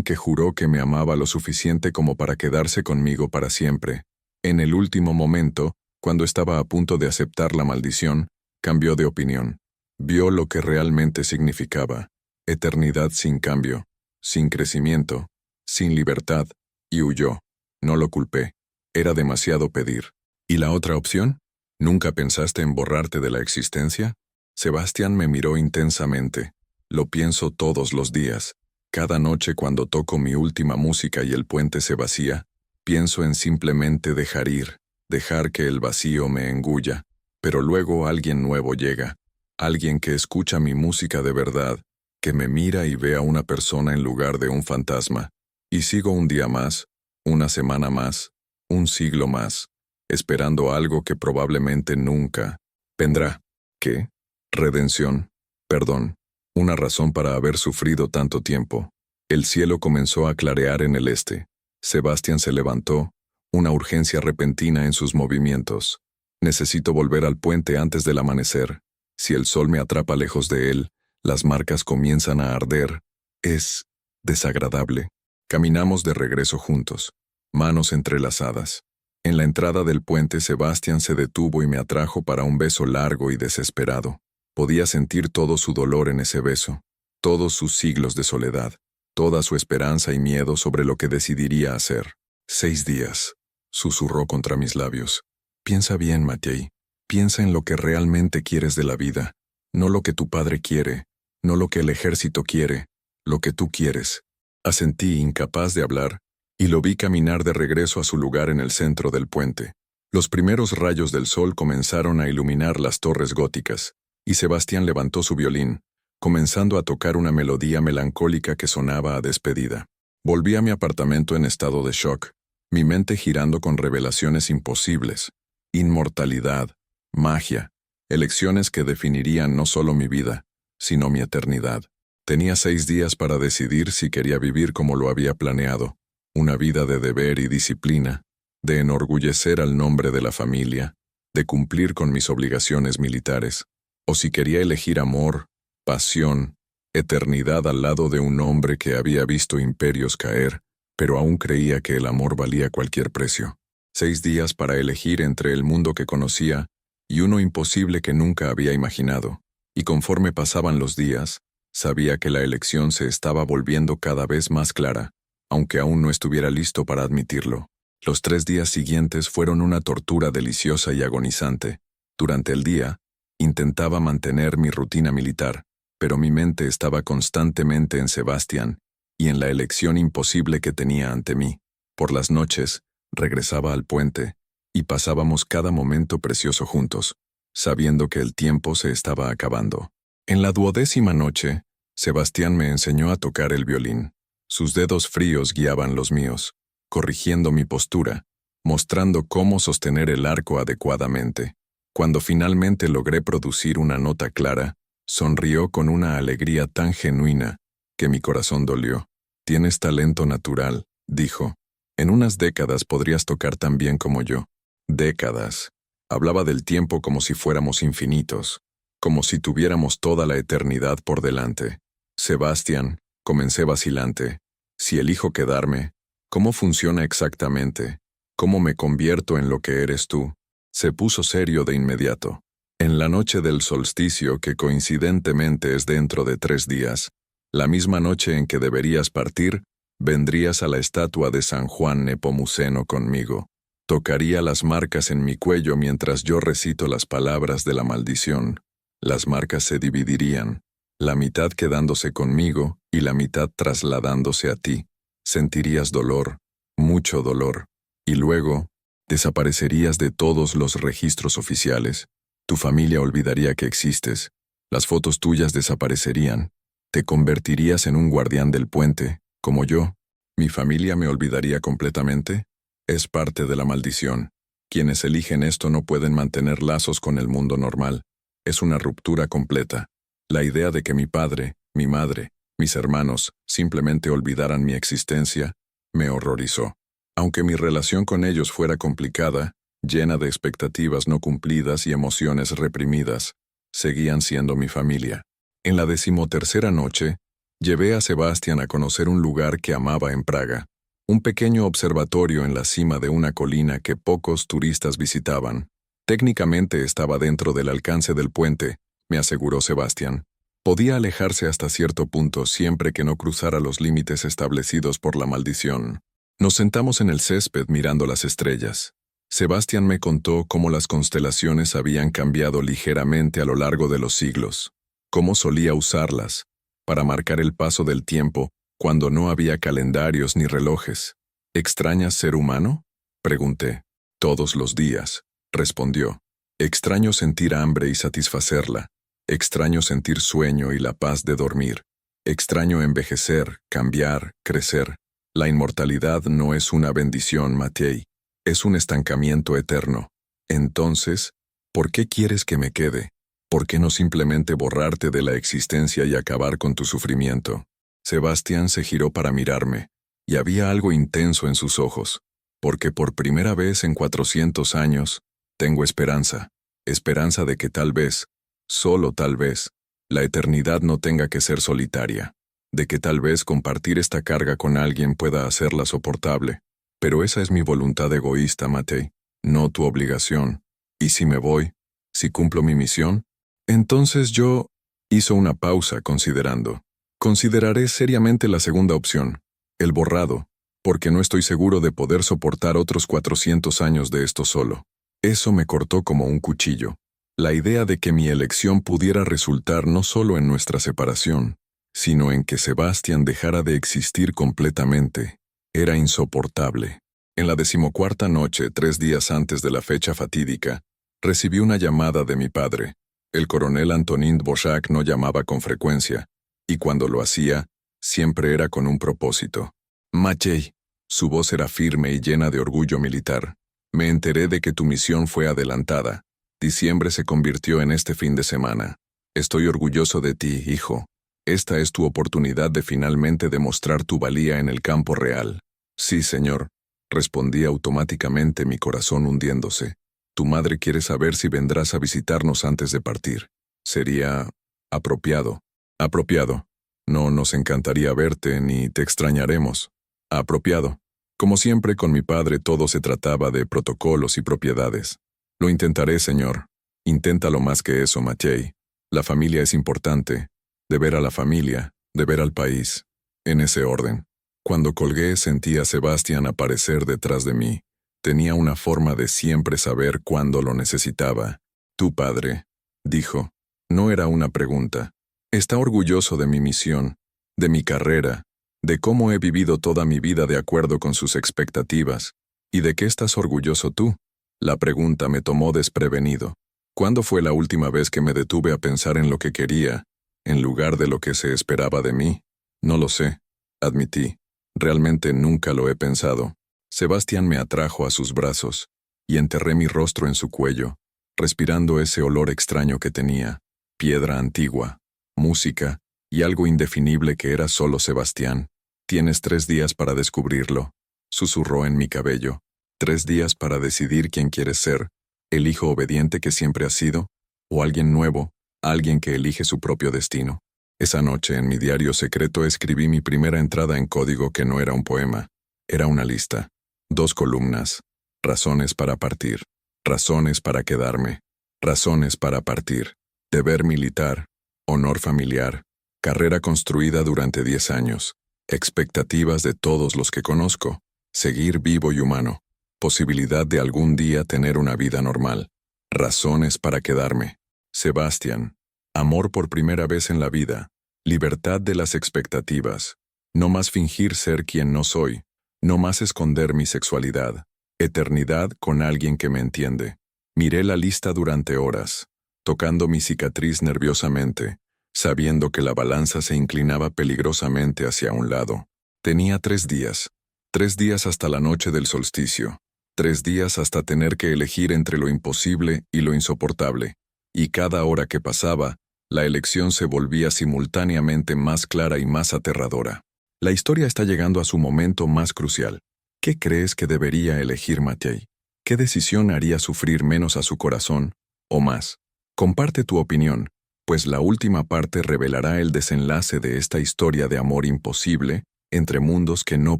que juró que me amaba lo suficiente como para quedarse conmigo para siempre. En el último momento, cuando estaba a punto de aceptar la maldición, cambió de opinión. Vio lo que realmente significaba: eternidad sin cambio, sin crecimiento, sin libertad, y huyó. No lo culpé. Era demasiado pedir. ¿Y la otra opción? ¿Nunca pensaste en borrarte de la existencia? Sebastián me miró intensamente. Lo pienso todos los días. Cada noche cuando toco mi última música y el puente se vacía, pienso en simplemente dejar ir, dejar que el vacío me engulla. Pero luego alguien nuevo llega, alguien que escucha mi música de verdad, que me mira y ve a una persona en lugar de un fantasma. Y sigo un día más, una semana más, un siglo más, esperando algo que probablemente nunca vendrá. ¿Qué? Redención, perdón, una razón para haber sufrido tanto tiempo. El cielo comenzó a clarear en el este. Sebastián se levantó, una urgencia repentina en sus movimientos. Necesito volver al puente antes del amanecer. Si el sol me atrapa lejos de él, las marcas comienzan a arder. Es desagradable. Caminamos de regreso juntos, manos entrelazadas. En la entrada del puente, Sebastián se detuvo y me atrajo para un beso largo y desesperado. Podía sentir todo su dolor en ese beso, todos sus siglos de soledad, toda su esperanza y miedo sobre lo que decidiría hacer. 6 días, susurró contra mis labios. Piensa bien, Matei. Piensa en lo que realmente quieres de la vida, no lo que tu padre quiere, no lo que el ejército quiere, lo que tú quieres. Asentí, incapaz de hablar, y lo vi caminar de regreso a su lugar en el centro del puente. Los primeros rayos del sol comenzaron a iluminar las torres góticas, y Sebastián levantó su violín, comenzando a tocar una melodía melancólica que sonaba a despedida. Volví a mi apartamento en estado de shock, mi mente girando con revelaciones imposibles, inmortalidad, magia, elecciones que definirían no solo mi vida, sino mi eternidad. Tenía 6 días para decidir si quería vivir como lo había planeado, una vida de deber y disciplina, de enorgullecer al nombre de la familia, de cumplir con mis obligaciones militares, o si quería elegir amor, pasión, eternidad al lado de un hombre que había visto imperios caer, pero aún creía que el amor valía cualquier precio. 6 días para elegir entre el mundo que conocía y uno imposible que nunca había imaginado, y conforme pasaban los días, sabía que la elección se estaba volviendo cada vez más clara, aunque aún no estuviera listo para admitirlo. Los 3 días siguientes fueron una tortura deliciosa y agonizante. Durante el día, intentaba mantener mi rutina militar, pero mi mente estaba constantemente en Sebastián y en la elección imposible que tenía ante mí. Por las noches, regresaba al puente, y pasábamos cada momento precioso juntos, sabiendo que el tiempo se estaba acabando. En la 12ª noche, Sebastián me enseñó a tocar el violín. Sus dedos fríos guiaban los míos, corrigiendo mi postura, mostrando cómo sostener el arco adecuadamente. Cuando finalmente logré producir una nota clara, sonrió con una alegría tan genuina que mi corazón dolió. «Tienes talento natural», dijo. «En unas décadas podrías tocar tan bien como yo». Décadas. Hablaba del tiempo como si fuéramos infinitos, como si tuviéramos toda la eternidad por delante. «Sebastián», comencé vacilante, «si elijo quedarme, ¿cómo funciona exactamente? ¿Cómo me convierto en lo que eres tú?» Se puso serio de inmediato. «En la noche del solsticio, que coincidentemente es dentro de 3 días, la misma noche en que deberías partir, vendrías a la estatua de San Juan Nepomuceno conmigo. Tocaría las marcas en mi cuello mientras yo recito las palabras de la maldición. Las marcas se dividirían, la mitad quedándose conmigo y la mitad trasladándose a ti. Sentirías dolor, mucho dolor, y luego desaparecerías de todos los registros oficiales. Tu familia olvidaría que existes, las fotos tuyas desaparecerían, te convertirías en un guardián del puente, como yo. ¿Mi familia me olvidaría completamente? Es parte de la maldición. Quienes eligen esto no pueden mantener lazos con el mundo normal. Es una ruptura completa. La idea de que mi padre, mi madre, mis hermanos simplemente olvidaran mi existencia, me horrorizó. Aunque mi relación con ellos fuera complicada, llena de expectativas no cumplidas y emociones reprimidas, seguían siendo mi familia. En la 13ª noche, llevé a Sebastián a conocer un lugar que amaba en Praga, un pequeño observatorio en la cima de una colina que pocos turistas visitaban. Técnicamente estaba dentro del alcance del puente, me aseguró Sebastián. Podía alejarse hasta cierto punto siempre que no cruzara los límites establecidos por la maldición. Nos sentamos en el césped mirando las estrellas. Sebastián me contó cómo las constelaciones habían cambiado ligeramente a lo largo de los siglos, cómo solía usarlas para marcar el paso del tiempo cuando no había calendarios ni relojes. ¿Extrañas ser humano?, pregunté. Todos los días, respondió. Extraño sentir hambre y satisfacerla. Extraño sentir sueño y la paz de dormir. Extraño envejecer, cambiar, crecer. La inmortalidad no es una bendición, Matei. Es un estancamiento eterno. Entonces, ¿por qué quieres que me quede? ¿Por qué no simplemente borrarte de la existencia y acabar con tu sufrimiento? Sebastián se giró para mirarme, y había algo intenso en sus ojos, porque por primera vez en 400 años, tengo esperanza. Esperanza de que tal vez, solo tal vez, la eternidad no tenga que ser solitaria, de que tal vez compartir esta carga con alguien pueda hacerla soportable. Pero esa es mi voluntad egoísta, Matei, no tu obligación. ¿Y si me voy? ¿Si cumplo mi misión? Entonces yo... Hizo una pausa considerando. Consideraré seriamente la segunda opción, el borrado, porque no estoy seguro de poder soportar otros 400 años de esto solo. Eso me cortó como un cuchillo. La idea de que mi elección pudiera resultar no solo en nuestra separación, sino en que Sebastián dejara de existir completamente, era insoportable. En la 14ª noche, 3 días antes de la fecha fatídica, recibí una llamada de mi padre. El coronel Antonin Dvořák no llamaba con frecuencia, y cuando lo hacía, siempre era con un propósito. Matei, su voz era firme y llena de orgullo militar. Me enteré de que tu misión fue adelantada. Diciembre se convirtió en este fin de semana. Estoy orgulloso de ti, hijo. Esta es tu oportunidad de finalmente demostrar tu valía en el campo real. Sí, señor, respondí automáticamente, mi corazón hundiéndose. Tu madre quiere saber si vendrás a visitarnos antes de partir. Sería apropiado. Apropiado. No nos encantaría verte ni te extrañaremos. Apropiado. Como siempre con mi padre todo se trataba de protocolos y propiedades. Lo intentaré, señor. Inténtalo más que eso, Matei. La familia es importante. Deber a la familia, deber al país. En ese orden. Cuando colgué sentí a Sebastián aparecer detrás de mí. Tenía una forma de siempre saber cuándo lo necesitaba. Tu padre, dijo. No era una pregunta. Está orgulloso de mi misión, de mi carrera, de cómo he vivido toda mi vida de acuerdo con sus expectativas. ¿Y de qué estás orgulloso tú? La pregunta me tomó desprevenido. ¿Cuándo fue la última vez que me detuve a pensar en lo que quería, en lugar de lo que se esperaba de mí? No lo sé, admití. Realmente nunca lo he pensado. Sebastián me atrajo a sus brazos, y enterré mi rostro en su cuello, respirando ese olor extraño que tenía, piedra antigua, música, y algo indefinible que era solo Sebastián. Tienes 3 días para descubrirlo, susurró en mi cabello. 3 días para decidir quién quieres ser, el hijo obediente que siempre has sido, o alguien nuevo, alguien que elige su propio destino. Esa noche en mi diario secreto escribí mi primera entrada en código que no era un poema, era una lista. 2 columnas. Razones para partir. Razones para quedarme. Razones para partir. Deber militar. Honor familiar. Carrera construida durante 10 años. Expectativas de todos los que conozco. Seguir vivo y humano. Posibilidad de algún día tener una vida normal. Razones para quedarme. Sebastián. Amor por primera vez en la vida. Libertad de las expectativas. No más fingir ser quien no soy. No más esconder mi sexualidad. Eternidad con alguien que me entiende. Miré la lista durante horas, tocando mi cicatriz nerviosamente, sabiendo que la balanza se inclinaba peligrosamente hacia un lado. Tenía 3 días. 3 días hasta la noche del solsticio. 3 días hasta tener que elegir entre lo imposible y lo insoportable. Y cada hora que pasaba, la elección se volvía simultáneamente más clara y más aterradora. La historia está llegando a su momento más crucial. ¿Qué crees que debería elegir Matei? ¿Qué decisión haría sufrir menos a su corazón, o más? Comparte tu opinión, pues la última parte revelará el desenlace de esta historia de amor imposible entre mundos que no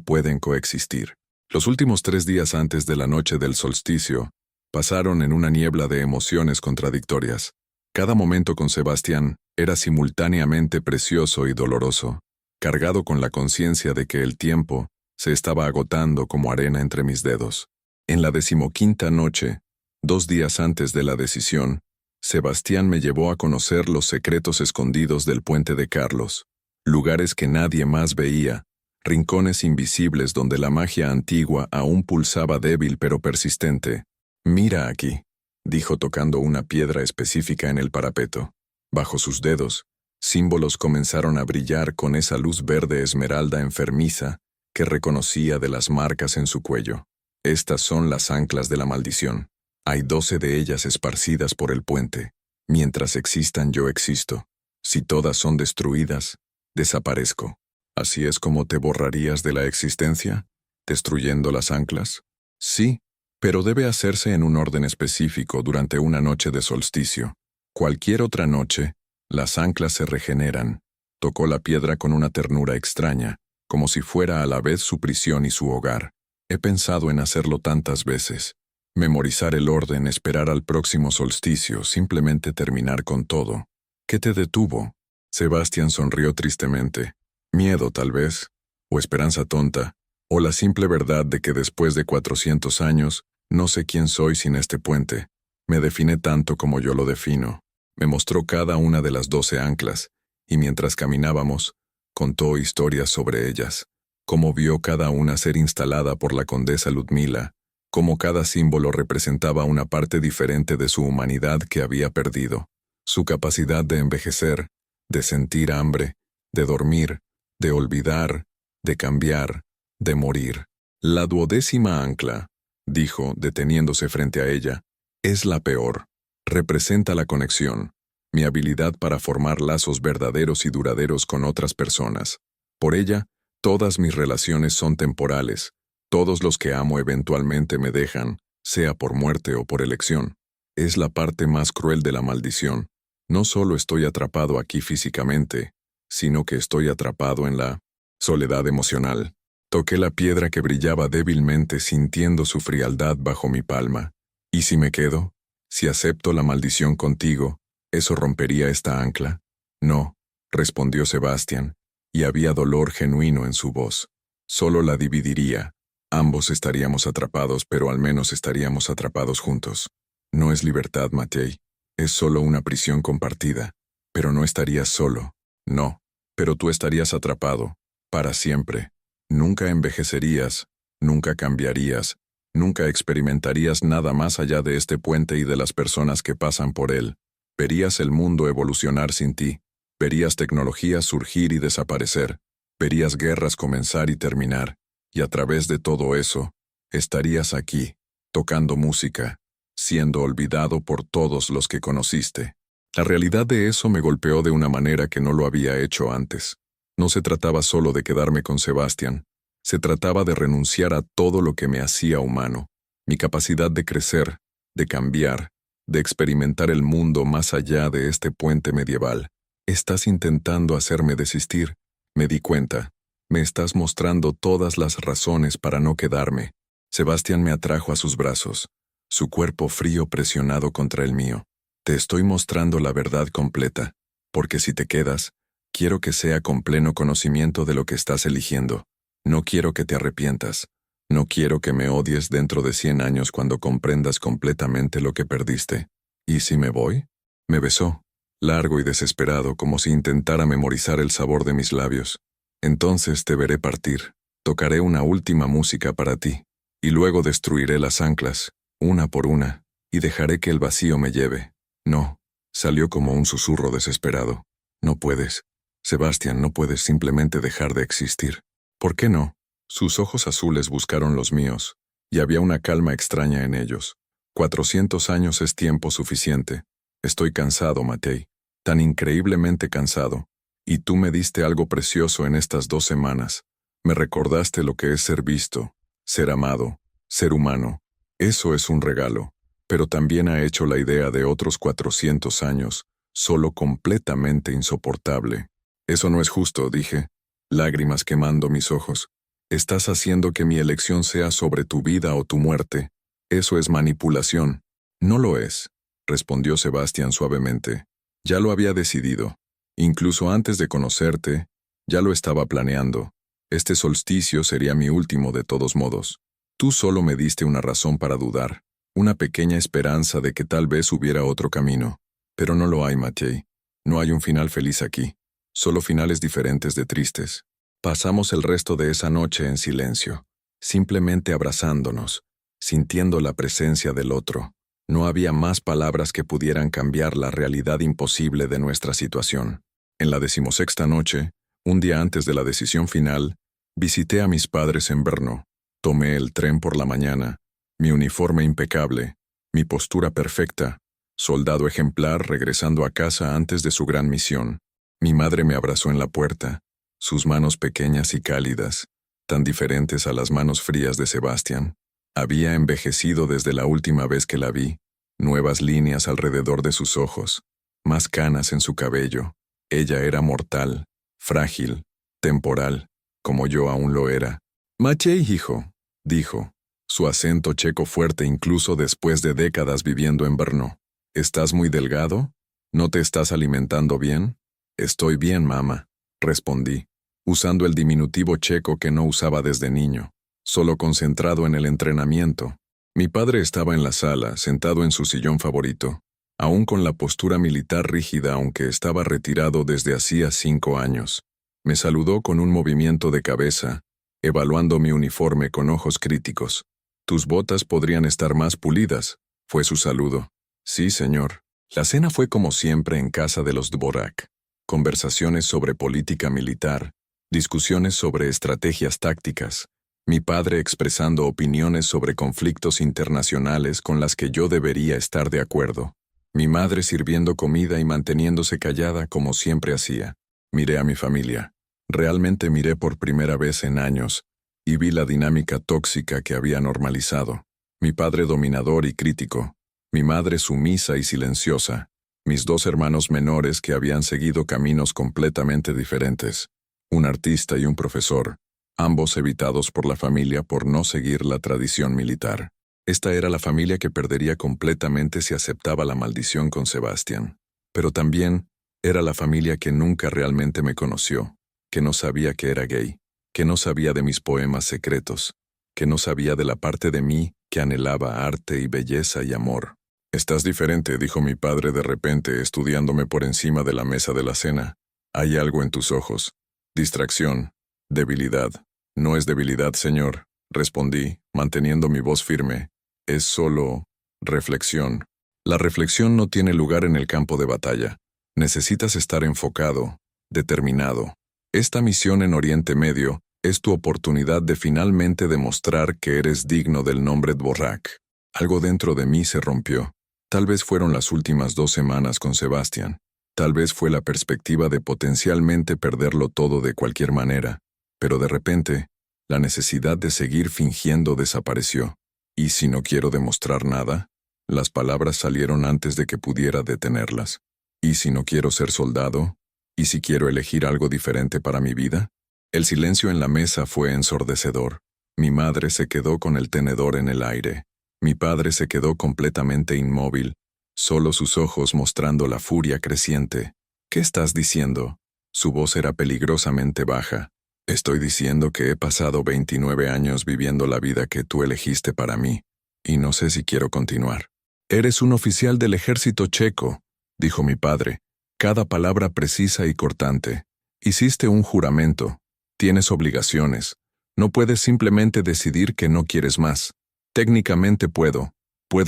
pueden coexistir. Los últimos 3 días antes de la noche del solsticio pasaron en una niebla de emociones contradictorias. Cada momento con Sebastián era simultáneamente precioso y doloroso, cargado con la conciencia de que el tiempo Se estaba agotando como arena entre mis dedos. En la 15ª noche, 2 días antes de la decisión, Sebastián me llevó a conocer los secretos escondidos del puente de Carlos, lugares que nadie más veía, rincones invisibles donde la magia antigua aún pulsaba débil pero persistente. «Mira aquí», dijo tocando una piedra específica en el parapeto. Bajo sus dedos, símbolos comenzaron a brillar con esa luz verde esmeralda enfermiza que reconocía de las marcas en su cuello. Estas son las anclas de la maldición. Hay 12 de ellas esparcidas por el puente. Mientras existan, yo existo. Si todas son destruidas, desaparezco. ¿Así es como te borrarías de la existencia? ¿Destruyendo las anclas? Sí, pero debe hacerse en un orden específico durante una noche de solsticio. Cualquier otra noche, las anclas se regeneran. Tocó la piedra con una ternura extraña, como si fuera a la vez su prisión y su hogar. He pensado en hacerlo tantas veces. Memorizar el orden, esperar al próximo solsticio, simplemente terminar con todo. ¿Qué te detuvo? Sebastián sonrió tristemente. Miedo, tal vez, o esperanza tonta, o la simple verdad de que después de 400 años, no sé quién soy sin este puente. Me define tanto como yo lo defino. Me mostró cada una de las 12 anclas, y mientras caminábamos, contó historias sobre ellas. Cómo vio cada una ser instalada por la condesa Ludmila, cómo cada símbolo representaba una parte diferente de su humanidad que había perdido. Su capacidad de envejecer, de sentir hambre, de dormir, de olvidar, de cambiar, de morir. La 12ª ancla, dijo, deteniéndose frente a ella, es la peor. Representa la conexión, mi habilidad para formar lazos verdaderos y duraderos con otras personas. Por ella, todas mis relaciones son temporales. Todos los que amo eventualmente me dejan, sea por muerte o por elección. Es la parte más cruel de la maldición. No solo estoy atrapado aquí físicamente, sino que estoy atrapado en la soledad emocional. Toqué la piedra que brillaba débilmente sintiendo su frialdad bajo mi palma. ¿Y si me quedo? Si acepto la maldición contigo, ¿eso rompería esta ancla? No, respondió Sebastián, y había dolor genuino en su voz. Solo la dividiría. Ambos estaríamos atrapados, pero al menos estaríamos atrapados juntos. No es libertad, Matei. Es solo una prisión compartida. Pero no estarías solo. No, pero tú estarías atrapado. Para siempre. Nunca envejecerías. Nunca cambiarías. Nunca experimentarías nada más allá de este puente y de las personas que pasan por él. Verías el mundo evolucionar sin ti. Verías tecnologías surgir y desaparecer. Verías guerras comenzar y terminar. Y a través de todo eso, estarías aquí, tocando música, siendo olvidado por todos los que conociste. La realidad de eso me golpeó de una manera que no lo había hecho antes. No se trataba solo de quedarme con Sebastián, se trataba de renunciar a todo lo que me hacía humano, mi capacidad de crecer, de cambiar, de experimentar el mundo más allá de este puente medieval. Estás intentando hacerme desistir, me di cuenta. Me estás mostrando todas las razones para no quedarme. Sebastián me atrajo a sus brazos, su cuerpo frío presionado contra el mío. Te estoy mostrando la verdad completa, porque si te quedas, quiero que sea con pleno conocimiento de lo que estás eligiendo. No quiero que te arrepientas. No quiero que me odies dentro de 100 años cuando comprendas completamente lo que perdiste. ¿Y si me voy? Me besó, largo y desesperado, como si intentara memorizar el sabor de mis labios. Entonces te veré partir, tocaré una última música para ti, y luego destruiré las anclas, una por una, y dejaré que el vacío me lleve. No, salió como un susurro desesperado. No puedes, Sebastián, no puedes simplemente dejar de existir. ¿Por qué no? Sus ojos azules buscaron los míos, y había una calma extraña en ellos. 400 años es tiempo suficiente. Estoy cansado, Matei, tan increíblemente cansado. Y tú me diste algo precioso en estas 2 semanas. Me recordaste lo que es ser visto, ser amado, ser humano. Eso es un regalo, pero también ha hecho la idea de otros 400 años, solo completamente insoportable. Eso no es justo, dije, lágrimas quemando mis ojos. Estás haciendo que mi elección sea sobre tu vida o tu muerte. Eso es manipulación. No lo es, respondió Sebastián suavemente. Ya lo había decidido. Incluso antes de conocerte, ya lo estaba planeando. Este solsticio sería mi último de todos modos. Tú solo me diste una razón para dudar, una pequeña esperanza de que tal vez hubiera otro camino. Pero no lo hay, Mathieu. No hay un final feliz aquí, solo finales diferentes de tristes. Pasamos el resto de esa noche en silencio, simplemente abrazándonos, sintiendo la presencia del otro. No había más palabras que pudieran cambiar la realidad imposible de nuestra situación. En la 16ª noche, un día antes de la decisión final, visité a mis padres en Brno. Tomé el tren por la mañana, mi uniforme impecable, mi postura perfecta, soldado ejemplar regresando a casa antes de su gran misión. Mi madre me abrazó en la puerta, sus manos pequeñas y cálidas, tan diferentes a las manos frías de Sebastián. Había envejecido desde la última vez que la vi, nuevas líneas alrededor de sus ojos, más canas en su cabello. Ella era mortal, frágil, temporal, como yo aún lo era. Maciej, hijo, dijo, su acento checo fuerte incluso después de décadas viviendo en Brno. ¿Estás muy delgado? ¿No te estás alimentando bien? Estoy bien, mamá, respondí, usando el diminutivo checo que no usaba desde niño, solo concentrado en el entrenamiento. Mi padre estaba en la sala, sentado en su sillón favorito, aún con la postura militar rígida aunque estaba retirado desde hacía 5 años. Me saludó con un movimiento de cabeza, evaluando mi uniforme con ojos críticos. «Tus botas podrían estar más pulidas», fue su saludo. «Sí, señor». La cena fue como siempre en casa de los Dvorak. Conversaciones sobre política militar, discusiones sobre estrategias tácticas, mi padre expresando opiniones sobre conflictos internacionales con las que yo debería estar de acuerdo, mi madre sirviendo comida y manteniéndose callada como siempre hacía. Miré a mi familia. Realmente miré por primera vez en años, y vi la dinámica tóxica que había normalizado. Mi padre dominador y crítico, mi madre sumisa y silenciosa, mis 2 hermanos menores que habían seguido caminos completamente diferentes, un artista y un profesor, ambos evitados por la familia por no seguir la tradición militar. Esta era la familia que perdería completamente si aceptaba la maldición con Sebastián. Pero también era la familia que nunca realmente me conoció, que no sabía que era gay, que no sabía de mis poemas secretos, que no sabía de la parte de mí que anhelaba arte y belleza y amor. «Estás diferente», dijo mi padre de repente, estudiándome por encima de la mesa de la cena. «Hay algo en tus ojos. Distracción. Debilidad». «No es debilidad, señor», respondí, manteniendo mi voz firme. «Es solo reflexión. La reflexión no tiene lugar en el campo de batalla. Necesitas estar enfocado, determinado. Esta misión en Oriente Medio es tu oportunidad de finalmente demostrar que eres digno del nombre Dvorak». Algo dentro de mí se rompió. Tal vez fueron las últimas 2 semanas con Sebastián. Tal vez fue la perspectiva de potencialmente perderlo todo de cualquier manera. Pero de repente, la necesidad de seguir fingiendo desapareció. ¿Y si no quiero demostrar nada? Las palabras salieron antes de que pudiera detenerlas. ¿Y si no quiero ser soldado? ¿Y si quiero elegir algo diferente para mi vida? El silencio en la mesa fue ensordecedor. Mi madre se quedó con el tenedor en el aire. Mi padre se quedó completamente inmóvil, solo sus ojos mostrando la furia creciente. «¿Qué estás diciendo?» Su voz era peligrosamente baja. «Estoy diciendo que he pasado 29 años viviendo la vida que tú elegiste para mí, y no sé si quiero continuar». «Eres un oficial del ejército checo», dijo mi padre, cada palabra precisa y cortante. «Hiciste un juramento. Tienes obligaciones. No puedes simplemente decidir que no quieres más. Técnicamente puedo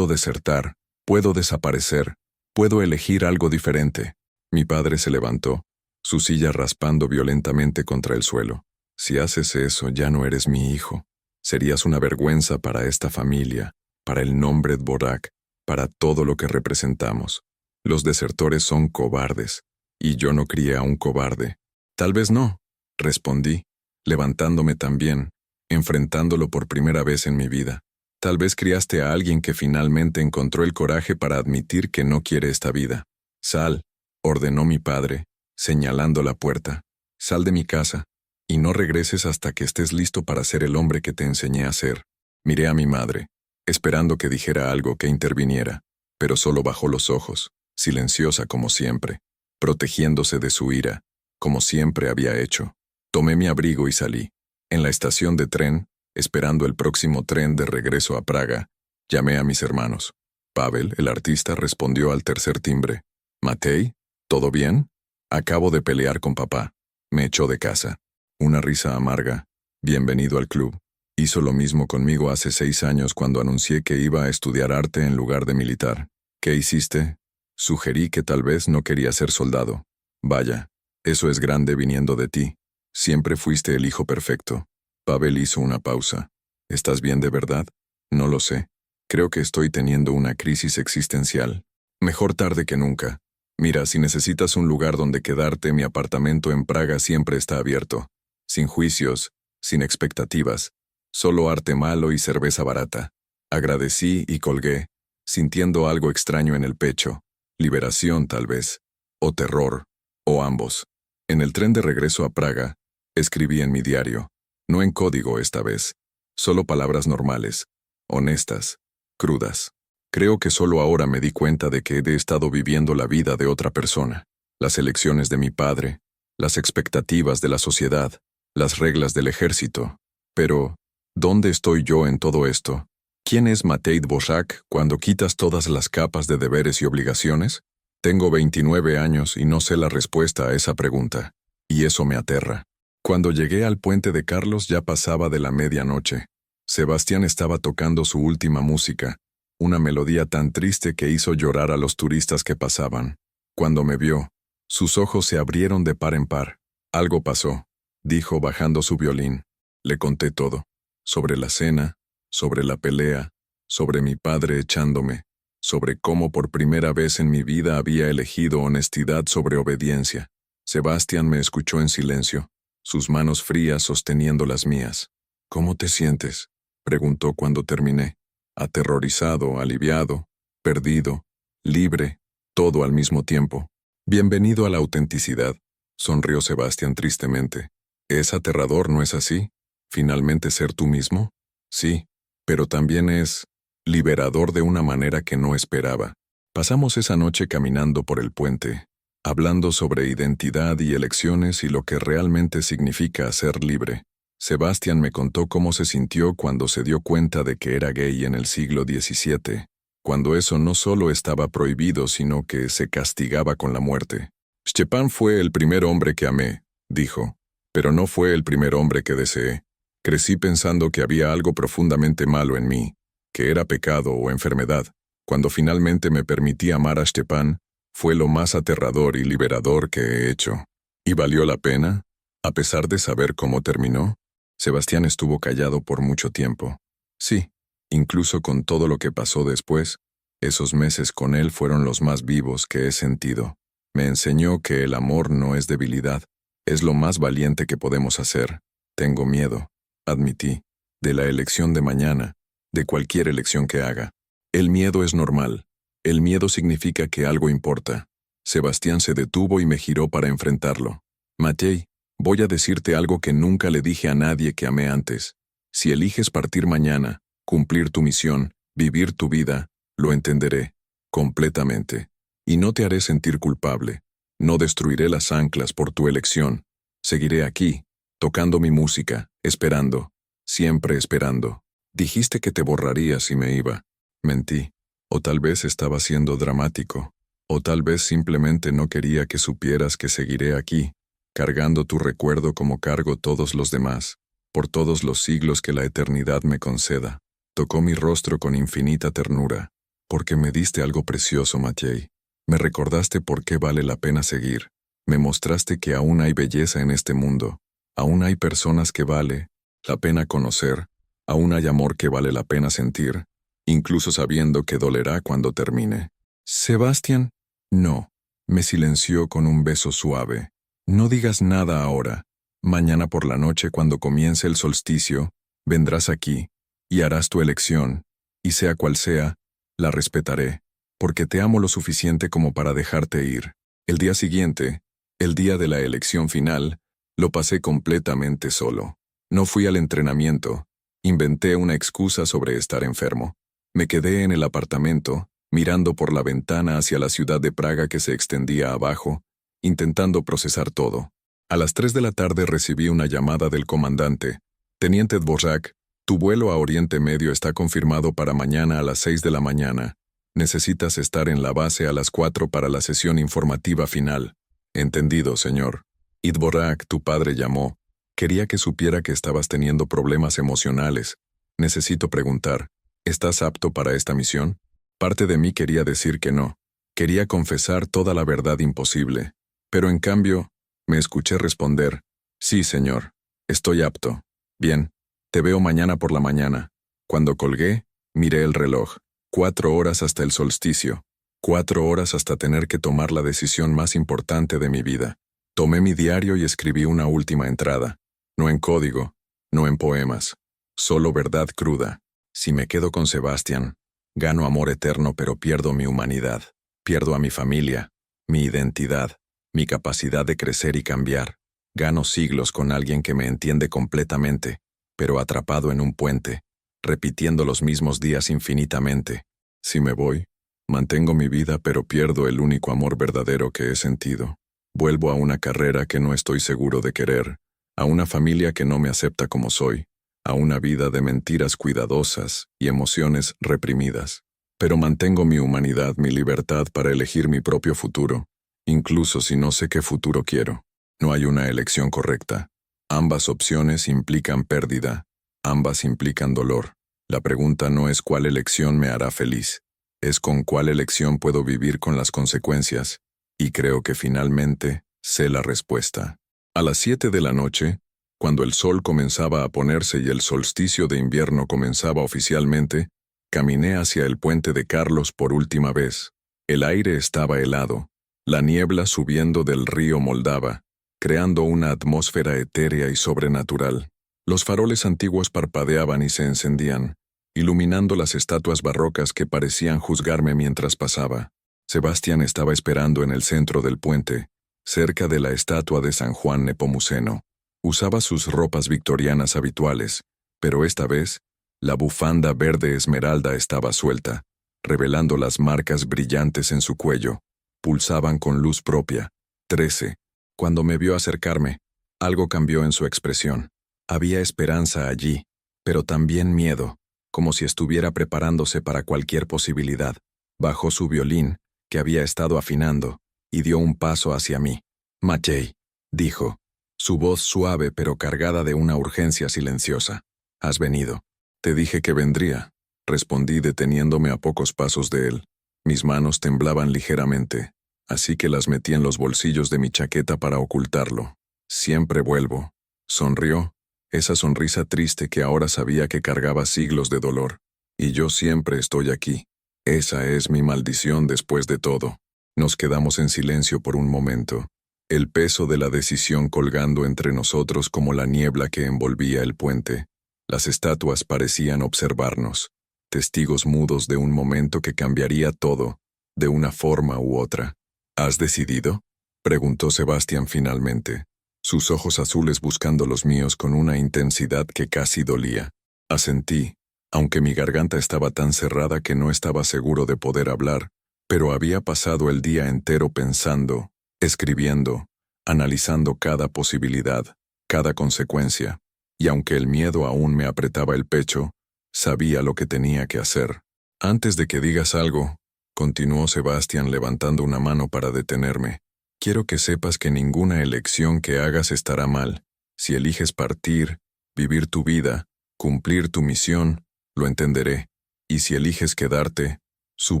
desertar, puedo desaparecer, puedo elegir algo diferente». Mi padre se levantó, su silla raspando violentamente contra el suelo. «Si haces eso, ya no eres mi hijo. Serías una vergüenza para esta familia, para el nombre Dvorak, para todo lo que representamos. Los desertores son cobardes, y yo no crié a un cobarde». «Tal vez no», respondí, levantándome también, enfrentándolo por primera vez en mi vida. «Tal vez criaste a alguien que finalmente encontró el coraje para admitir que no quiere esta vida. Sal», ordenó mi padre, señalando la puerta. «Sal de mi casa, y no regreses hasta que estés listo para ser el hombre que te enseñé a ser». Miré a mi madre, esperando que dijera algo que interviniera, pero solo bajó los ojos, silenciosa como siempre, protegiéndose de su ira, como siempre había hecho. Tomé mi abrigo y salí. En la estación de tren, esperando el próximo tren de regreso a Praga, llamé a mis hermanos. Pavel, el artista, respondió al tercer timbre. Matej, ¿todo bien? Acabo de pelear con papá. Me echó de casa. Una risa amarga. Bienvenido al club. Hizo lo mismo conmigo hace 6 años cuando anuncié que iba a estudiar arte en lugar de militar. ¿Qué hiciste? Sugerí que tal vez no quería ser soldado. Vaya, eso es grande viniendo de ti. Siempre fuiste el hijo perfecto. Pavel hizo una pausa. ¿Estás bien de verdad? No lo sé. Creo que estoy teniendo una crisis existencial. Mejor tarde que nunca. Mira, si necesitas un lugar donde quedarte, mi apartamento en Praga siempre está abierto. Sin juicios, sin expectativas. Solo arte malo y cerveza barata. Agradecí y colgué, sintiendo algo extraño en el pecho. Liberación, tal vez. O terror. O ambos. En el tren de regreso a Praga, escribí en mi diario. No en código esta vez. Solo palabras normales. Honestas. Crudas. Creo que solo ahora me di cuenta de que he estado viviendo la vida de otra persona. Las elecciones de mi padre. Las expectativas de la sociedad. Las reglas del ejército. Pero, ¿dónde estoy yo en todo esto? ¿Quién es Matej Dvořák cuando quitas todas las capas de deberes y obligaciones? Tengo 29 años y no sé la respuesta a esa pregunta. Y eso me aterra. Cuando llegué al puente de Carlos ya pasaba de la medianoche. Sebastián estaba tocando su última música, una melodía tan triste que hizo llorar a los turistas que pasaban. Cuando me vio, sus ojos se abrieron de par en par. Algo pasó, dijo bajando su violín. Le conté todo. Sobre la cena, sobre la pelea, sobre mi padre echándome, sobre cómo por primera vez en mi vida había elegido honestidad sobre obediencia. Sebastián me escuchó en silencio, sus manos frías sosteniendo las mías. ¿Cómo te sientes?, preguntó cuando terminé. Aterrorizado, aliviado, perdido, libre, todo al mismo tiempo. Bienvenido a la autenticidad, sonrió Sebastián tristemente. ¿Es aterrador, no es así? ¿Finalmente ser tú mismo? Sí, pero también es liberador de una manera que no esperaba. Pasamos esa noche caminando por el puente, hablando sobre identidad y elecciones y lo que realmente significa ser libre. Sebastián me contó cómo se sintió cuando se dio cuenta de que era gay en el siglo XVII, cuando eso no solo estaba prohibido, sino que se castigaba con la muerte. Stepan fue el primer hombre que amé, dijo, pero no fue el primer hombre que deseé. Crecí pensando que había algo profundamente malo en mí, que era pecado o enfermedad. Cuando finalmente me permití amar a Stepan, fue lo más aterrador y liberador que he hecho. ¿Y valió la pena? A pesar de saber cómo terminó. Sebastián estuvo callado por mucho tiempo. Sí, incluso con todo lo que pasó después, esos meses con él fueron los más vivos que he sentido. Me enseñó que el amor no es debilidad, es lo más valiente que podemos hacer. Tengo miedo, admití, de la elección de mañana, de cualquier elección que haga. El miedo es normal. El miedo significa que algo importa. Sebastián se detuvo y me giró para enfrentarlo. Matej, voy a decirte algo que nunca le dije a nadie que amé antes. Si eliges partir mañana, cumplir tu misión, vivir tu vida, lo entenderé, completamente. Y no te haré sentir culpable. No destruiré las anclas por tu elección. Seguiré aquí, tocando mi música, esperando, siempre esperando. Dijiste que te borrarías si me iba. Mentí. O tal vez estaba siendo dramático. O tal vez simplemente no quería que supieras que seguiré aquí, cargando tu recuerdo como cargo todos los demás, por todos los siglos que la eternidad me conceda. Tocó mi rostro con infinita ternura, porque me diste algo precioso, Matej. Me recordaste por qué vale la pena seguir. Me mostraste que aún hay belleza en este mundo, aún hay personas que vale la pena conocer, aún hay amor que vale la pena sentir, incluso sabiendo que dolerá cuando termine. Sebastián, no, me silenció con un beso suave. No digas nada ahora. Mañana por la noche, cuando comience el solsticio, vendrás aquí, y harás tu elección, y sea cual sea, la respetaré, porque te amo lo suficiente como para dejarte ir. El día siguiente, el día de la elección final, lo pasé completamente solo. No fui al entrenamiento, inventé una excusa sobre estar enfermo. Me quedé en el apartamento, mirando por la ventana hacia la ciudad de Praga que se extendía abajo, intentando procesar todo. A las 3 de la tarde recibí una llamada del comandante. Teniente Dvořák, tu vuelo a Oriente Medio está confirmado para mañana a las 6 de la mañana. Necesitas estar en la base a las 4 para la sesión informativa final. Entendido, señor. Y Dvořák, tu padre llamó. Quería que supiera que estabas teniendo problemas emocionales. Necesito preguntar, ¿estás apto para esta misión? Parte de mí quería decir que no. Quería confesar toda la verdad imposible. Pero en cambio, me escuché responder, sí, señor, estoy apto. Bien, te veo mañana por la mañana. Cuando colgué, miré el reloj. 4 horas hasta el solsticio. 4 horas hasta tener que tomar la decisión más importante de mi vida. Tomé mi diario y escribí una última entrada. No en código, no en poemas. Solo verdad cruda. Si me quedo con Sebastián, gano amor eterno pero pierdo mi humanidad. Pierdo a mi familia, mi identidad, mi capacidad de crecer y cambiar. Gano siglos con alguien que me entiende completamente, pero atrapado en un puente, repitiendo los mismos días infinitamente. Si me voy, mantengo mi vida pero pierdo el único amor verdadero que he sentido. Vuelvo a una carrera que no estoy seguro de querer, a una familia que no me acepta como soy, a una vida de mentiras cuidadosas y emociones reprimidas. Pero mantengo mi humanidad, mi libertad para elegir mi propio futuro, incluso si no sé qué futuro quiero. No hay una elección correcta. Ambas opciones implican pérdida, ambas implican dolor. La pregunta no es cuál elección me hará feliz, es con cuál elección puedo vivir con las consecuencias, y creo que finalmente sé la respuesta. A las 7 de la noche, cuando el sol comenzaba a ponerse y el solsticio de invierno comenzaba oficialmente, caminé hacia el puente de Carlos por última vez. El aire estaba helado, la niebla subiendo del río Moldava, creando una atmósfera etérea y sobrenatural. Los faroles antiguos parpadeaban y se encendían, iluminando las estatuas barrocas que parecían juzgarme mientras pasaba. Sebastián estaba esperando en el centro del puente, cerca de la estatua de San Juan Nepomuceno. Usaba sus ropas victorianas habituales, pero esta vez, la bufanda verde esmeralda estaba suelta, revelando las marcas brillantes en su cuello. Pulsaban con luz propia. 13. Cuando me vio acercarme, algo cambió en su expresión. Había esperanza allí, pero también miedo, como si estuviera preparándose para cualquier posibilidad. Bajó su violín, que había estado afinando, y dio un paso hacia mí. «Maciej», dijo, su voz suave pero cargada de una urgencia silenciosa. «Has venido». «Te dije que vendría», respondí deteniéndome a pocos pasos de él. Mis manos temblaban ligeramente, así que las metí en los bolsillos de mi chaqueta para ocultarlo. «Siempre vuelvo», sonrió, esa sonrisa triste que ahora sabía que cargaba siglos de dolor. «Y yo siempre estoy aquí. Esa es mi maldición después de todo». Nos quedamos en silencio por un momento, el peso de la decisión colgando entre nosotros como la niebla que envolvía el puente. Las estatuas parecían observarnos, testigos mudos de un momento que cambiaría todo, de una forma u otra. «¿Has decidido?», preguntó Sebastián finalmente, sus ojos azules buscando los míos con una intensidad que casi dolía. Asentí, aunque mi garganta estaba tan cerrada que no estaba seguro de poder hablar, pero había pasado el día entero pensando, escribiendo, analizando cada posibilidad, cada consecuencia, y aunque el miedo aún me apretaba el pecho, sabía lo que tenía que hacer. «Antes de que digas algo», continuó Sebastián levantando una mano para detenerme, «quiero que sepas que ninguna elección que hagas estará mal. Si eliges partir, vivir tu vida, cumplir tu misión, lo entenderé. Y si eliges quedarte». Su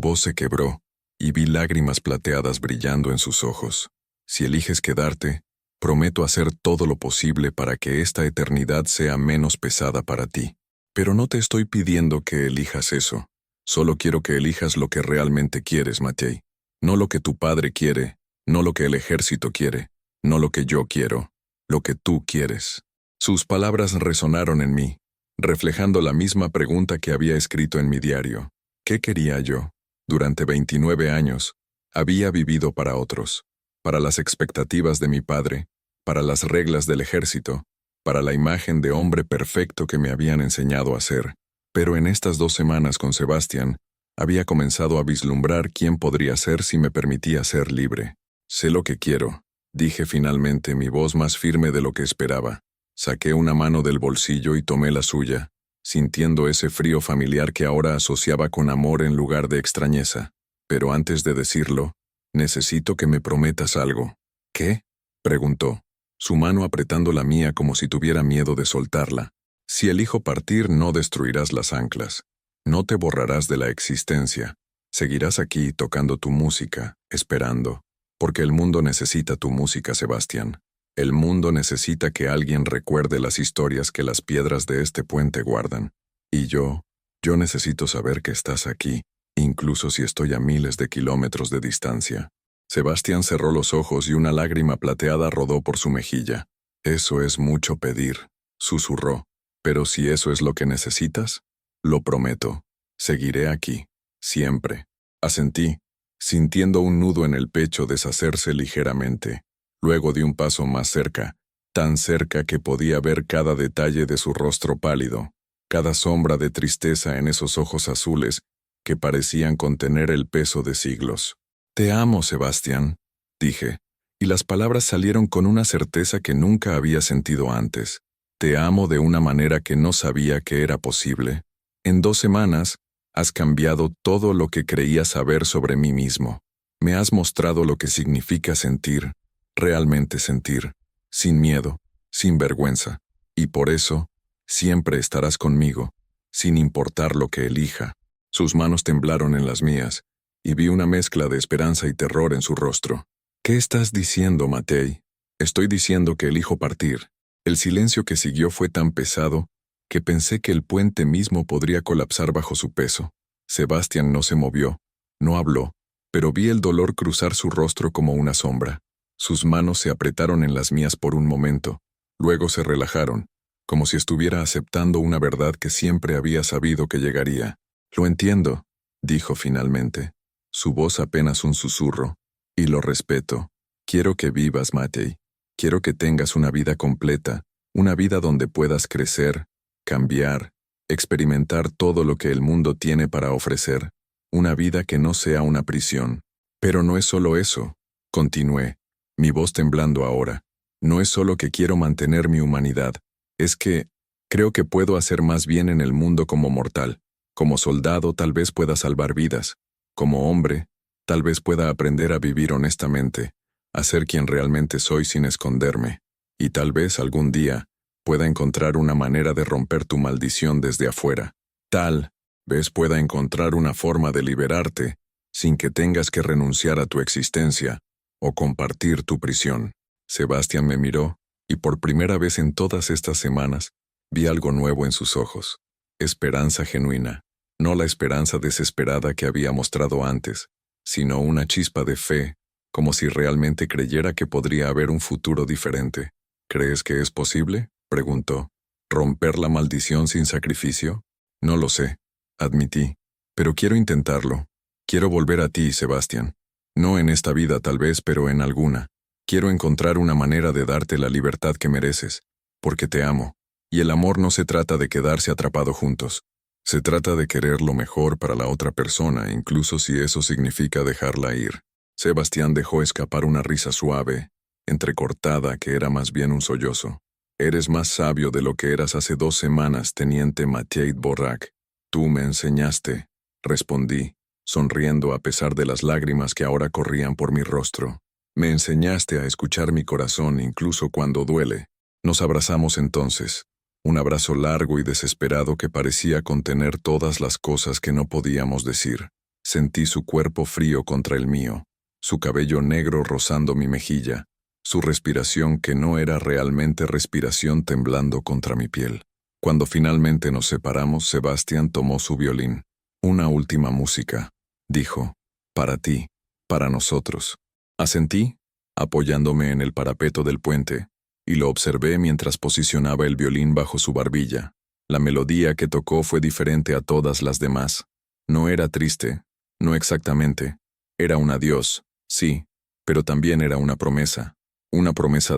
voz se quebró, y vi lágrimas plateadas brillando en sus ojos. «Si eliges quedarte, prometo hacer todo lo posible para que esta eternidad sea menos pesada para ti. Pero no te estoy pidiendo que elijas eso. Solo quiero que elijas lo que realmente quieres, Maciej. No lo que tu padre quiere, no lo que el ejército quiere, no lo que yo quiero, lo que tú quieres». Sus palabras resonaron en mí, reflejando la misma pregunta que había escrito en mi diario. ¿Qué quería yo? Durante 29 años, había vivido para otros, para las expectativas de mi padre, para las reglas del ejército, para la imagen de hombre perfecto que me habían enseñado a ser. Pero en estas 2 semanas con Sebastián, había comenzado a vislumbrar quién podría ser si me permitía ser libre. «Sé lo que quiero», dije finalmente, mi voz más firme de lo que esperaba. Saqué una mano del bolsillo y tomé la suya, sintiendo ese frío familiar que ahora asociaba con amor en lugar de extrañeza. Pero antes de decirlo, necesito que me prometas algo. ¿Qué? Preguntó, su mano apretando la mía como si tuviera miedo de soltarla. Si elijo partir, no destruirás las anclas. No te borrarás de la existencia. Seguirás aquí tocando tu música, esperando. Porque el mundo necesita tu música, Sebastián. El mundo necesita que alguien recuerde las historias que las piedras de este puente guardan. Y yo necesito saber que estás aquí, incluso si estoy a miles de kilómetros de distancia. Sebastián cerró los ojos y una lágrima plateada rodó por su mejilla. Eso es mucho pedir, susurró. Pero si eso es lo que necesitas, lo prometo. Seguiré aquí, siempre. Asentí, sintiendo un nudo en el pecho deshacerse ligeramente. Luego di un paso más cerca, tan cerca que podía ver cada detalle de su rostro pálido, cada sombra de tristeza en esos ojos azules que parecían contener el peso de siglos. Te amo, Sebastián, dije, y las palabras salieron con una certeza que nunca había sentido antes. Te amo de una manera que no sabía que era posible. En 2 semanas, has cambiado todo lo que creía saber sobre mí mismo. Me has mostrado lo que significa sentir, realmente sentir, sin miedo, sin vergüenza. Y por eso, siempre estarás conmigo, sin importar lo que elija. Sus manos temblaron en las mías, y vi una mezcla de esperanza y terror en su rostro. ¿Qué estás diciendo, Matei? Estoy diciendo que elijo partir. El silencio que siguió fue tan pesado que pensé que el puente mismo podría colapsar bajo su peso. Sebastián no se movió, no habló, pero vi el dolor cruzar su rostro como una sombra. Sus manos se apretaron en las mías por un momento, luego se relajaron, como si estuviera aceptando una verdad que siempre había sabido que llegaría. Lo entiendo, dijo finalmente, su voz apenas un susurro, y lo respeto. Quiero que vivas, Matei. Quiero que tengas una vida completa, una vida donde puedas crecer, cambiar, experimentar todo lo que el mundo tiene para ofrecer, una vida que no sea una prisión. Pero no es solo eso, continué, mi voz temblando ahora. No es solo que quiero mantener mi humanidad, es que creo que puedo hacer más bien en el mundo como mortal. Como soldado tal vez pueda salvar vidas. Como hombre, tal vez pueda aprender a vivir honestamente, a ser quien realmente soy sin esconderme. Y tal vez algún día pueda encontrar una manera de romper tu maldición desde afuera. Tal vez pueda encontrar una forma de liberarte sin que tengas que renunciar a tu existencia o compartir tu prisión. Sebastián me miró, y por primera vez en todas estas semanas vi algo nuevo en sus ojos. Esperanza genuina, no la esperanza desesperada que había mostrado antes, sino una chispa de fe, como si realmente creyera que podría haber un futuro diferente. ¿Crees que es posible?, preguntó. ¿Romper la maldición sin sacrificio? No lo sé, admití, pero quiero intentarlo. Quiero volver a ti, Sebastián. No en esta vida tal vez, pero en alguna. Quiero encontrar una manera de darte la libertad que mereces, porque te amo. Y el amor no se trata de quedarse atrapado juntos. Se trata de querer lo mejor para la otra persona, incluso si eso significa dejarla ir. Sebastián dejó escapar una risa suave, entrecortada, que era más bien un sollozo. Eres más sabio de lo que eras hace 2 semanas, teniente Matei Dvorak. Tú me enseñaste, respondí, sonriendo a pesar de las lágrimas que ahora corrían por mi rostro. Me enseñaste a escuchar mi corazón incluso cuando duele. Nos abrazamos entonces. Un abrazo largo y desesperado que parecía contener todas las cosas que no podíamos decir. Sentí su cuerpo frío contra el mío, su cabello negro rozando mi mejilla, su respiración que no era realmente respiración temblando contra mi piel. Cuando finalmente nos separamos, Sebastián tomó su violín. Una última música, dijo, para ti, para nosotros. Asentí, apoyándome en el parapeto del puente, y lo observé mientras posicionaba el violín bajo su barbilla. La melodía que tocó fue diferente a todas las demás. No era triste, no exactamente. Era un adiós, sí, pero también era una promesa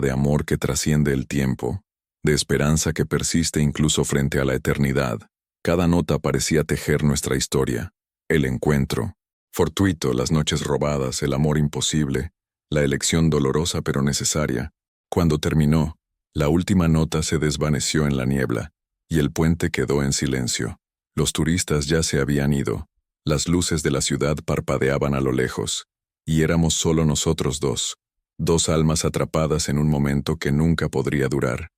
de amor que trasciende el tiempo, de esperanza que persiste incluso frente a la eternidad. Cada nota parecía tejer nuestra historia. El encuentro, fortuito, las noches robadas, el amor imposible, la elección dolorosa pero necesaria. Cuando terminó, La última nota se desvaneció en la niebla, y el puente quedó en silencio. Los turistas ya se habían ido. Las luces de la ciudad parpadeaban a lo lejos, y éramos solo nosotros dos almas atrapadas en un momento que nunca podría durar.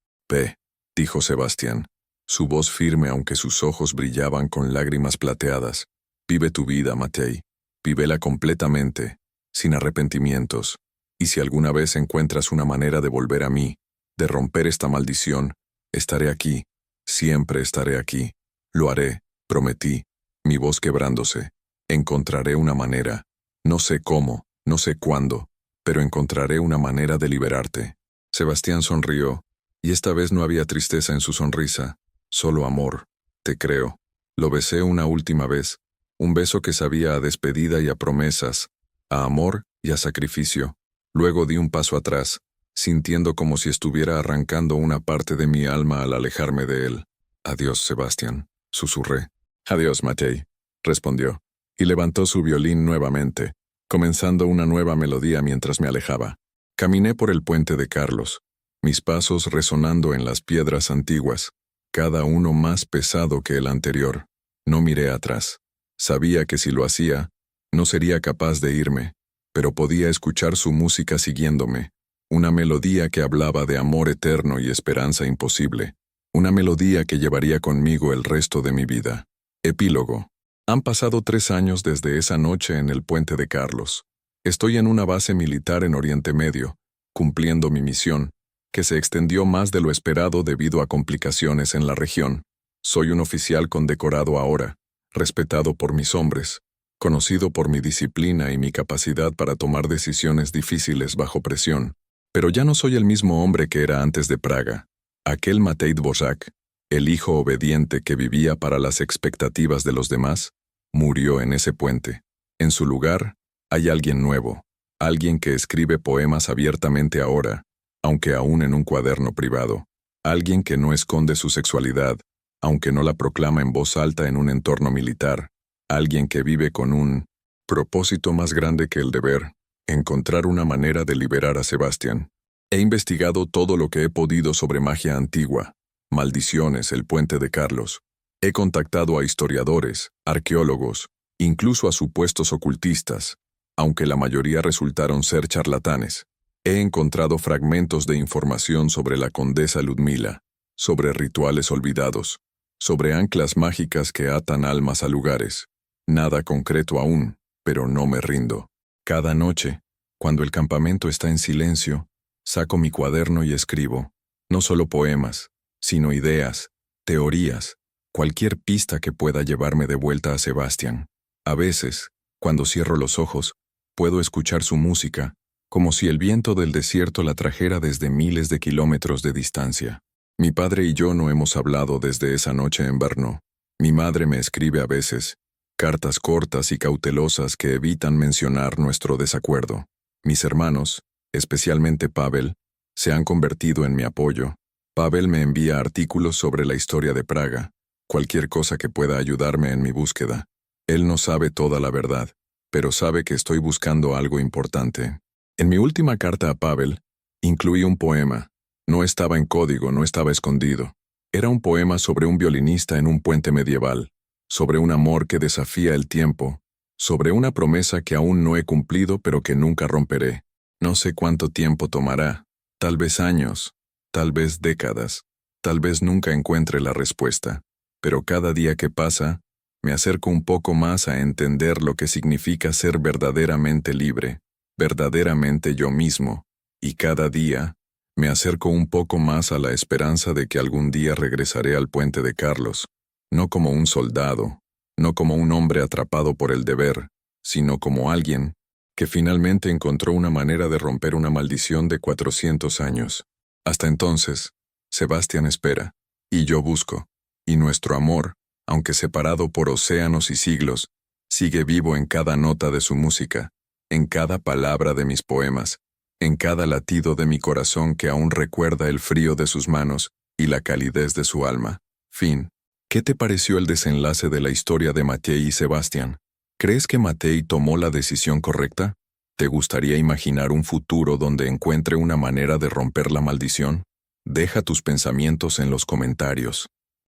Dijo Sebastián, su voz firme aunque sus ojos brillaban con lágrimas plateadas. Vive tu vida, Matei. Vívela completamente, sin arrepentimientos. Y si alguna vez encuentras una manera de volver a mí, de romper esta maldición, estaré aquí, siempre estaré aquí. Lo haré, prometí, mi voz quebrándose. Encontraré una manera. No sé cómo, no sé cuándo, pero encontraré una manera de liberarte. Sebastián sonrió, y esta vez no había tristeza en su sonrisa, solo amor. Te creo. Lo besé una última vez, un beso que sabía a despedida y a promesas, a amor y a sacrificio. Luego di un paso atrás, sintiendo como si estuviera arrancando una parte de mi alma al alejarme de él. Adiós, Sebastián, susurré. Adiós, Matei, respondió, y levantó su violín nuevamente, comenzando una nueva melodía mientras me alejaba. Caminé por el puente de Carlos, mis pasos resonando en las piedras antiguas, cada uno más pesado que el anterior. No miré atrás. Sabía que si lo hacía, no sería capaz de irme, pero podía escuchar su música siguiéndome, una melodía que hablaba de amor eterno y esperanza imposible, una melodía que llevaría conmigo el resto de mi vida. Epílogo. Han pasado 3 años desde esa noche en el puente de Carlos. Estoy en una base militar en Oriente Medio, cumpliendo mi misión, que se extendió más de lo esperado debido a complicaciones en la región. Soy un oficial condecorado ahora, respetado por mis hombres, conocido por mi disciplina y mi capacidad para tomar decisiones difíciles bajo presión. Pero ya no soy el mismo hombre que era antes de Praga. Aquel Matei Dvořák, el hijo obediente que vivía para las expectativas de los demás, murió en ese puente. En su lugar, hay alguien nuevo, alguien que escribe poemas abiertamente ahora, aunque aún en un cuaderno privado, alguien que no esconde su sexualidad, aunque no la proclama en voz alta en un entorno militar, alguien que vive con un propósito más grande que el deber, encontrar una manera de liberar a Sebastián. He investigado todo lo que he podido sobre magia antigua, maldiciones, el puente de Carlos. He contactado a historiadores, arqueólogos, incluso a supuestos ocultistas, aunque la mayoría resultaron ser charlatanes. He encontrado fragmentos de información sobre la condesa Ludmila, sobre rituales olvidados, sobre anclas mágicas que atan almas a lugares. Nada concreto aún, pero no me rindo. Cada noche, cuando el campamento está en silencio, saco mi cuaderno y escribo, no solo poemas, sino ideas, teorías, cualquier pista que pueda llevarme de vuelta a Sebastián. A veces, cuando cierro los ojos, puedo escuchar su música, como si el viento del desierto la trajera desde miles de kilómetros de distancia. Mi padre y yo no hemos hablado desde esa noche en Brno. Mi madre me escribe a veces, cartas cortas y cautelosas que evitan mencionar nuestro desacuerdo. Mis hermanos, especialmente Pavel, se han convertido en mi apoyo. Pavel me envía artículos sobre la historia de Praga, cualquier cosa que pueda ayudarme en mi búsqueda. Él no sabe toda la verdad, pero sabe que estoy buscando algo importante. En mi última carta a Pavel, incluí un poema. No estaba en código, no estaba escondido. Era un poema sobre un violinista en un puente medieval, sobre un amor que desafía el tiempo, sobre una promesa que aún no he cumplido pero que nunca romperé. No sé cuánto tiempo tomará, tal vez años, tal vez décadas, tal vez nunca encuentre la respuesta, pero cada día que pasa, me acerco un poco más a entender lo que significa ser verdaderamente libre, verdaderamente yo mismo, y cada día, me acerco un poco más a la esperanza de que algún día regresaré al puente de Carlos, no como un soldado, no como un hombre atrapado por el deber, sino como alguien que finalmente encontró una manera de romper una maldición de 400 años. Hasta entonces, Sebastián espera, y yo busco, y nuestro amor, aunque separado por océanos y siglos, sigue vivo en cada nota de su música, en cada palabra de mis poemas, en cada latido de mi corazón que aún recuerda el frío de sus manos y la calidez de su alma. Fin. ¿Qué te pareció el desenlace de la historia de Matei y Sebastián? ¿Crees que Matei tomó la decisión correcta? ¿Te gustaría imaginar un futuro donde encuentre una manera de romper la maldición? Deja tus pensamientos en los comentarios.